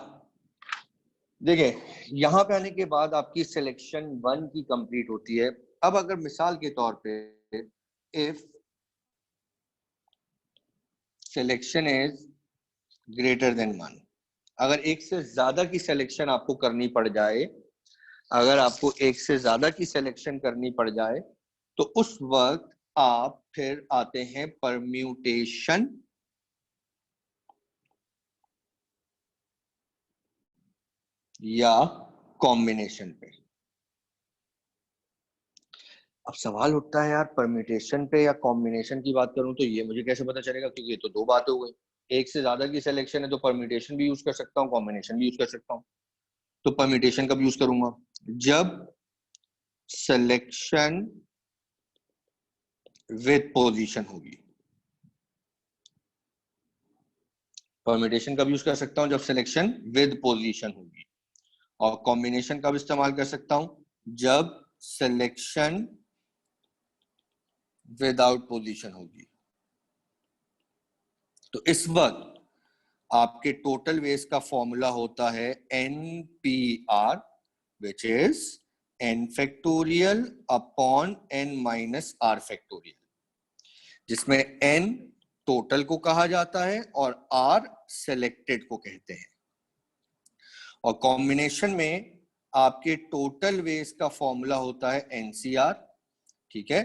देखिए यहां पे आने के बाद आपकी सिलेक्शन 1 की कंप्लीट होती है। अब अगर मिसाल के तौर पे if selection is greater than 1, अगर एक से ज्यादा की सिलेक्शन आपको करनी पड़ जाए, अगर आपको एक से ज्यादा की सिलेक्शन करनी पड़ जाए तो उस वक्त आप फिर आते हैं परम्यूटेशन या कॉम्बिनेशन पे। अब सवाल उठता है यार परम्यूटेशन पे या कॉम्बिनेशन की बात करूं तो ये मुझे कैसे पता चलेगा, क्योंकि ये तो दो बातें हो गई। एक से ज्यादा की सिलेक्शन है तो परम्यूटेशन भी यूज कर सकता हूँ, कॉम्बिनेशन भी यूज कर सकता हूँ। तो परम्यूटेशन कब यूज करूंगा, जब सिलेक्शन विद पोजीशन होगी। परम्यूटेशन कब यूज कर सकता हूं, जब सिलेक्शन विद पोजीशन होगी। और कॉम्बिनेशन कब इस्तेमाल कर सकता हूं, जब सिलेक्शन विदाउट पोजीशन होगी। तो इस वक्त आपके टोटल वेस का फॉर्मूला होता है NPR, which is n factorial upon n-r factorial, जिसमें n टोटल को कहा जाता है और r सेलेक्टेड को कहते हैं। और कॉम्बिनेशन में आपके टोटल वेस का फॉर्मूला होता है NCR, ठीक है,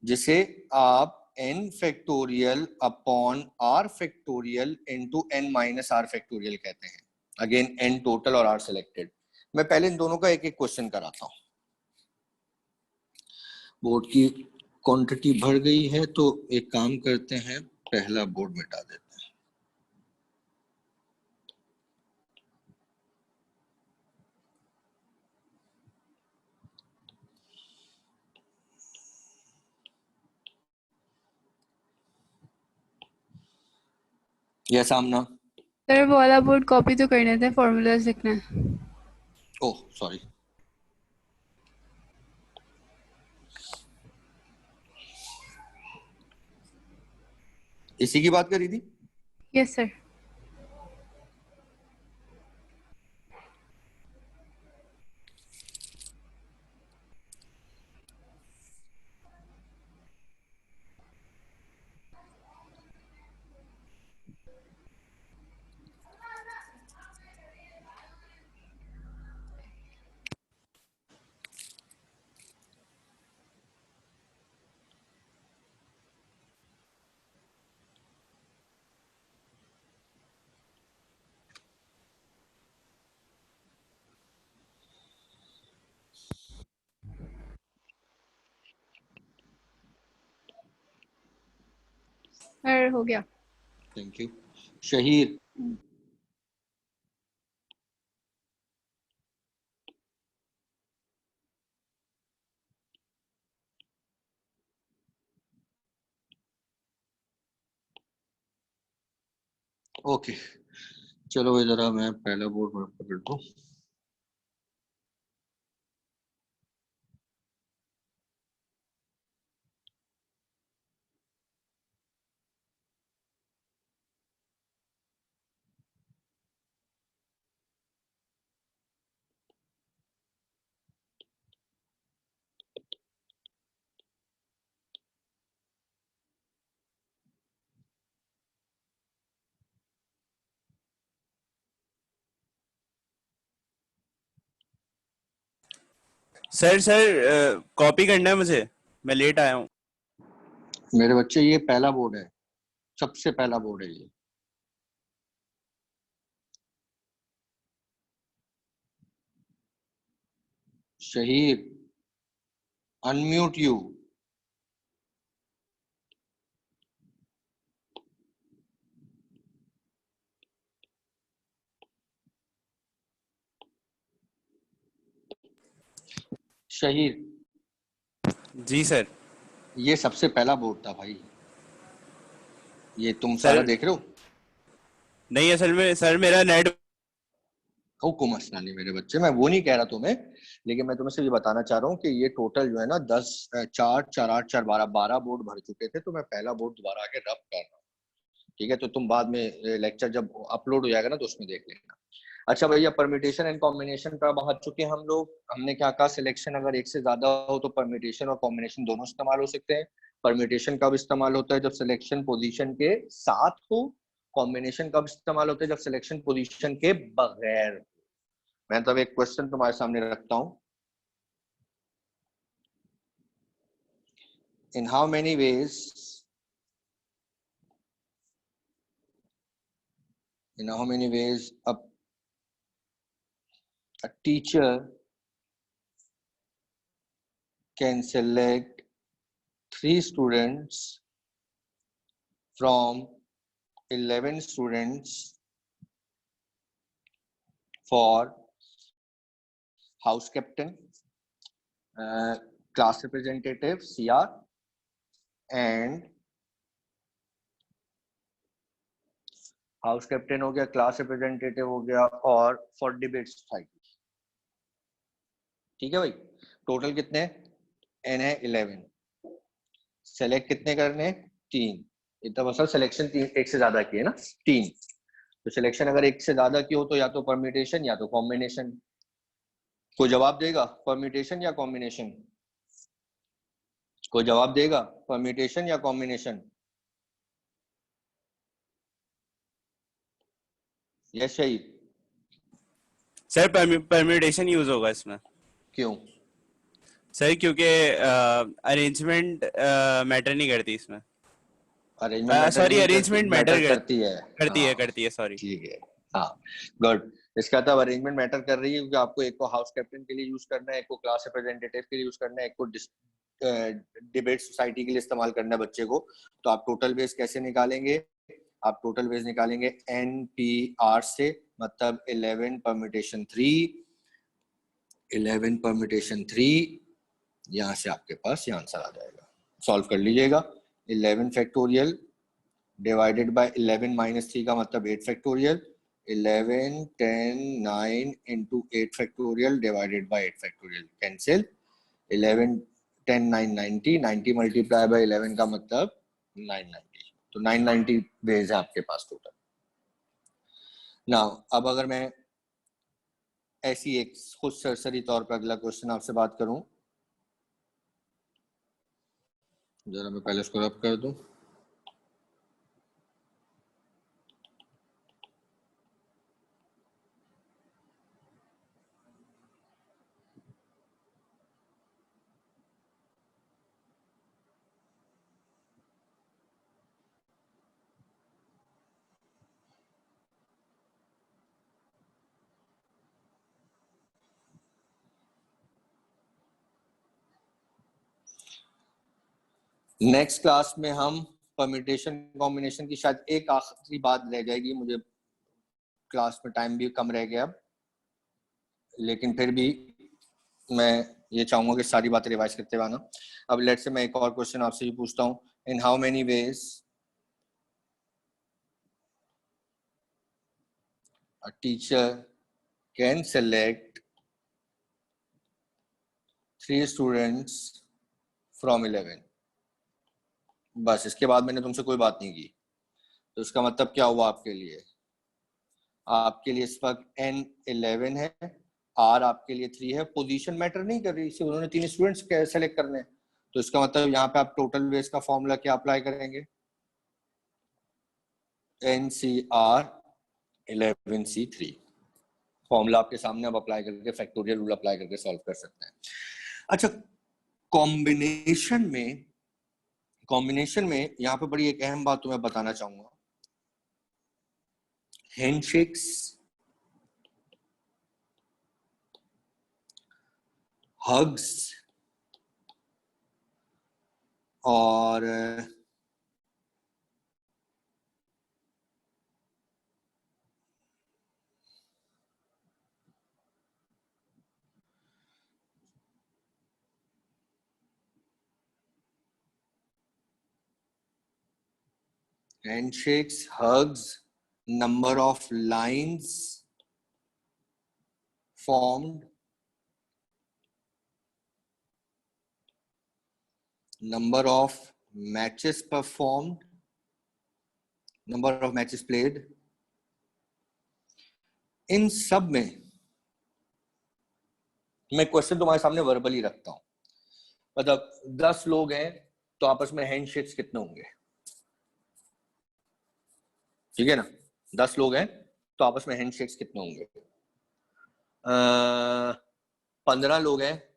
जिसे आप n factorial upon r factorial into n-r factorial कहते हैं। अगेन n टोटल और r सेलेक्टेड। मैं पहले इन दोनों का एक एक क्वेश्चन कराता हूं। बोर्ड की क्वांटिटी बढ़ गई है तो एक काम करते हैं, पहला बोर्ड मिटा देते हैं। यह सामना, सर वो वाला बोर्ड कॉपी तो करने थे, फॉर्मूलाज लिखना है। ओह सॉरी, इसी की बात करी थी। Yes sir. सर हो गया। Thank you. शहीर, ओके चलो इधर मैं पहला बोर्ड पकड़ दूं। सर कॉपी करना है मुझे, मैं लेट आया हूँ। मेरे बच्चे ये पहला बोर्ड है, सबसे पहला बोर्ड है ये। Shaheer, unmute you. शहीर। जी सर। ये सबसे पहला बोर्ड था भाई, ये तुम सारा सर देख रहे हो? नहीं, असल में सर मेरा नेट को मसला नहीं मेरे बच्चे, मैं वो नहीं कह रहा तुम्हें, लेकिन मैं तुम्हें सिर्फ ये बताना चाह रहा हूँ कि ये टोटल जो है ना 10 4 4 8 4 12 बोर्ड भर चुके थे, तो मैं पहला बोर्ड दोबारा आके रब कर रहा हूँ। ठीक है, तो तुम बाद में लेक्चर जब अपलोड हो जाएगा ना तो उसमें देख लेना। अच्छा भैया, परम्यूटेशन एंड कॉम्बिनेशन पर आ चुके हम लोग। हमने क्या कहा, सिलेक्शन अगर एक से ज्यादा हो तो परम्यूटेशन और कॉम्बिनेशन दोनों इस्तेमाल हो सकते हैं। परम्यूटेशन कब इस्तेमाल होता है? जब सिलेक्शन पोजीशन के साथ हो। कॉम्बिनेशन कब इस्तेमाल होता है? जब सिलेक्शन पोजीशन के बगैर। मैं तब एक क्वेश्चन तुम्हारे सामने रखता हूं। In how many ways a teacher can select 3 students from 11 students for house captain, class representative CR, and house captain हो गया, क्लास रिप्रेजेंटेटिव हो गया, और फॉर डिबेट सोसाइटी। ठीक है भाई, टोटल कितने एन है? 11। सेलेक्ट कितने करने? 3। इतना मतलब सिलेक्शन 3 एक से ज्यादा की है ना, 3। तो सिलेक्शन अगर एक से ज्यादा की हो तो या तो परम्यूटेशन या तो कॉम्बिनेशन। कोई जवाब देगा परम्यूटेशन या कॉम्बिनेशन? कोई जवाब देगा परम्यूटेशन या कॉम्बिनेशन? यस शहीद। सर परम्यूटेशन यूज होगा इसमें। क्यों? सर क्योंकि अरेंजमेंट मैटर नहीं करती इसमें। सॉरी, अरेंजमेंट मैटर करती है। करती है सॉरी। ठीक है, हाँ, गुड। इसका मतलब अरेंजमेंट मैटर कर रही है, क्योंकि आपको एक को हाउस कैप्टन के लिए यूज करना है, एक को क्लास रिप्रेजेंटेटिव के लिए यूज करना है, एक को डिबेट सोसाइटी के लिए इस्तेमाल करना है बच्चे को। तो आप टोटल बेस कैसे निकालेंगे? आप टोटल बेस निकालेंगे NPR से, मतलब 11 परम्यूटेशन 3। यहाँ से आपके पास ये आंसर आ जाएगा, सॉल्व कर लीजिएगा। 11 फैक्टोरियल डिवाइडेड बाय 11 माइनस 3 का मतलब 8 factorial. 11 10 9 into 8 factorial divided by 8 factorial, cancel. 11 10 9 90, 90 multiply by 11 का मतलब 990। तो 990 वेज है आपके पास टोटल। नाउ अब अगर मैं ऐसी एक खुद सरसरी तौर पर अगला क्वेश्चन आपसे बात करूं, जरा मैं पहले इसको रब कर दूं। नेक्स्ट क्लास में हम परम्यूटेशन कॉम्बिनेशन की शायद एक आखिरी बात रह जाएगी, मुझे क्लास में टाइम भी कम रह गया अब, लेकिन फिर भी मैं ये चाहूंगा कि सारी बातें रिवाइज करते हुए आना। अब लेट से मैं एक और क्वेश्चन आपसे ही पूछता हूँ। In how many ways a teacher can select 3 students from 11? बस, इसके बाद मैंने तुमसे कोई बात नहीं की। तो इसका मतलब क्या हुआ आपके लिए? आपके लिए इस वक्त N 11 है, R आपके लिए 3 है। पोजीशन मैटर नहीं कर रही, सिर्फ उन्होंने 3 स्टूडेंट्स सेलेक्ट करने हैं। तो इसका मतलब यहाँ पे आप टोटल वेज का फॉर्मूला क्या अप्लाई करेंगे? NCR 11C3 फॉर्मूला आपके सामने, अब अप्लाई करके फैक्टोरियल रूल अप्लाई करके सॉल्व कर सकते हैं। अच्छा, कॉम्बिनेशन में यहाँ पे बड़ी एक अहम बात तुम्हें बताना चाहूंगा। हैंडशेक्स, हग्स और handshakes, hugs, number of lines formed, number of matches performed, number of matches played, इन सब में मैं क्वेश्चन तुम्हारे सामने वर्बली रखता हूं। मतलब 10 लोग हैं तो आपस में हैंडशेक्स कितने होंगे? ठीक है ना, 10 लोग हैं तो आपस में हैंडशेक्स कितने होंगे? 15 लोग हैं,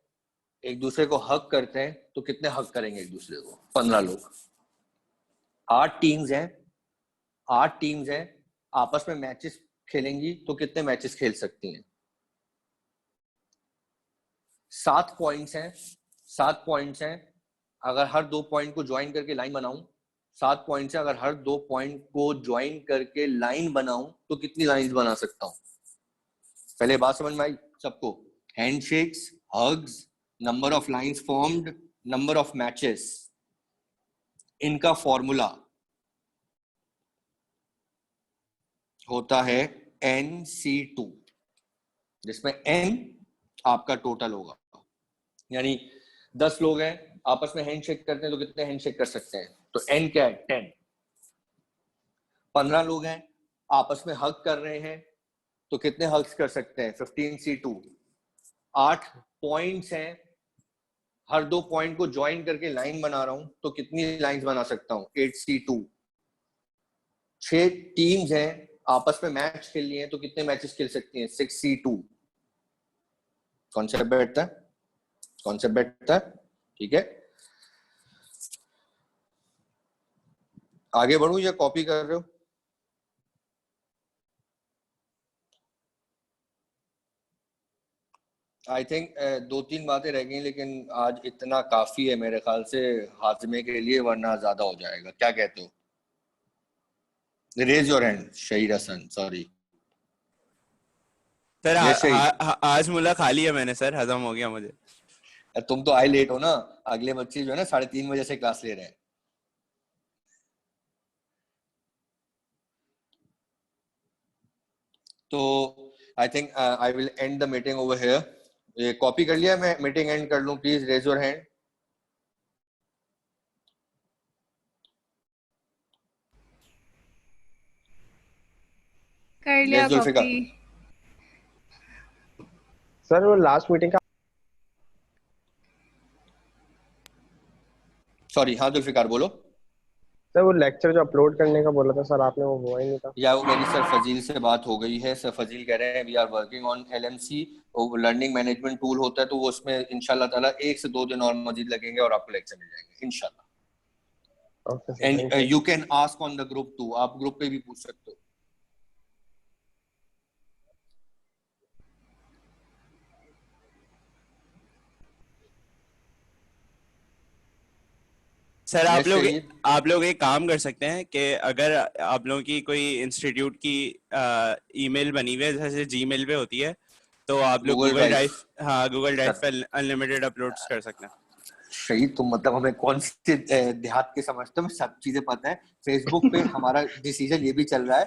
एक दूसरे को हक करते हैं तो कितने हक करेंगे एक दूसरे को? 15 लोग। 8 टीम्स हैं, आपस में मैचेस खेलेंगी तो कितने मैचेस खेल सकती हैं? 7 पॉइंट्स हैं, अगर हर 2 पॉइंट को ज्वाइन करके लाइन बनाऊं, 7 पॉइंट्स है, अगर हर 2 पॉइंट को ज्वाइन करके लाइन बनाऊं तो कितनी लाइंस बना सकता हूं? पहले बात समझ में आई सबको? Handshakes, hugs, number of lines formed, number of matches, इनका फॉर्मूला होता है NC2, जिसमें N आपका टोटल होगा। यानी 10 लोग हैं, आपस में हैंडशेक करते हैं तो कितने हैंडशेक कर सकते हैं? तो N क्या है? 10। 15 लोग हैं, आपस में हग कर रहे हैं तो कितने हग्स कर सकते हैं? 15C2। 8 पॉइंट्स हैं, हर 2 पॉइंट को ज्वाइन करके लाइन बना रहा हूं तो कितनी लाइंस बना सकता हूं? 8C2। 6 टीम्स हैं, आपस में मैच खेल लिए हैं तो कितने मैचेस खेल सकती हैं? 6C2। कॉन्सेप्ट बैठता है? ठीक है, आगे बढ़ूं या कॉपी कर रहे हो? आई थिंक 2-3 बातें रह गई, लेकिन आज इतना काफी है मेरे ख्याल से हाजमे के लिए, वरना ज्यादा हो जाएगा। क्या कहते हो? Raise your hand. Shahid Hasan, sorry sir. आज मुला खा लिया मैंने सर, हजम हो गया मुझे। तुम तो आए लेट हो ना, अगले बच्चे जो है ना 3:30 बजे से क्लास ले रहे हैं। तो I think I will end the meeting over here. ये कॉपी कर लिया, मैं मीटिंग एंड कर लूं? Please raise your hand. कर लिया कॉपी। सर वो लास्ट मीटिंग का, सॉरी, हाँ जुल्फिकार बोलो। सर वो लेक्चर जो अपलोड करने का बोला था सर आपने, वो हुआ ही नहीं था। या वो मेरी सर फजील से बात हो गई है। सर फजील कह रहे हैं we are working on LMC, वो लर्निंग मैनेजमेंट टूल होता है, तो वो उसमें इंशाल्लाह ताला 1 से 2 दिन और मजीद लगेंगे और आपको लेक्चर मिल जाएंगे इंशाल्लाह। And you can ask on the group too, आप ग्रुप पे भी पूछ सकते हो। सर आप लोग एक काम कर सकते हैं कि अगर आप लोगों की कोई इंस्टीट्यूट की ईमेल बनी हुई है जैसे जीमेल पे होती है, तो आप लोग गूगल ड्राइव पे अनलिमिटेड अपलोड्स कर सकते हैं। शहीद, तुम मतलब हमें कौन से देहात के समझते हो? सब चीजें पता है। फेसबुक पे हमारा डिसीजन ये भी चल रहा है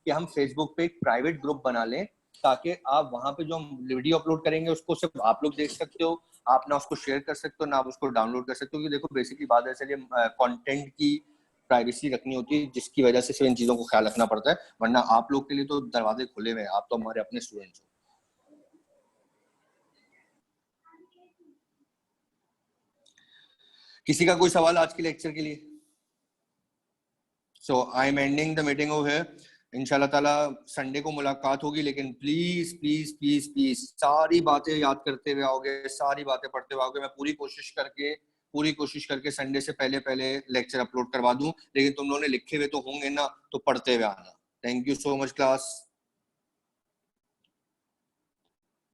कि हम फेसबुक पे एक प्राइवेट ग्रुप बना लें, ताकि आप वहां पे जो हम वीडियो अपलोड करेंगे उसको सिर्फ आप लोग देख सकते हो, आप ना उसको शेयर कर सकते हो ना आप उसको डाउनलोड कर सकते हो। क्योंकि देखो बेसिकली बात ऐसे है, कंटेंट की प्राइवेसी रखनी होती है, जिसकी वजह से सिर्फ इन चीजों को ख्याल रखना पड़ता है, वरना आप लोग के लिए तो दरवाजे खुले हुए हैं, आप तो हमारे अपने स्टूडेंट्स हो। किसी का कोई सवाल आज के लेक्चर के लिए? So I am ending the meeting over here. इंशाल्लाह ताला संडे को मुलाकात होगी, लेकिन प्लीज प्लीज प्लीज प्लीज सारी बातें याद करते हुए आओगे, सारी बातें पढ़ते हुए आओगे। मैं पूरी कोशिश करके संडे से पहले लेक्चर अपलोड करवा दूं, लेकिन तुम लोगों ने लिखे हुए तो होंगे ना, तो पढ़ते हुए आना। Thank you so much class.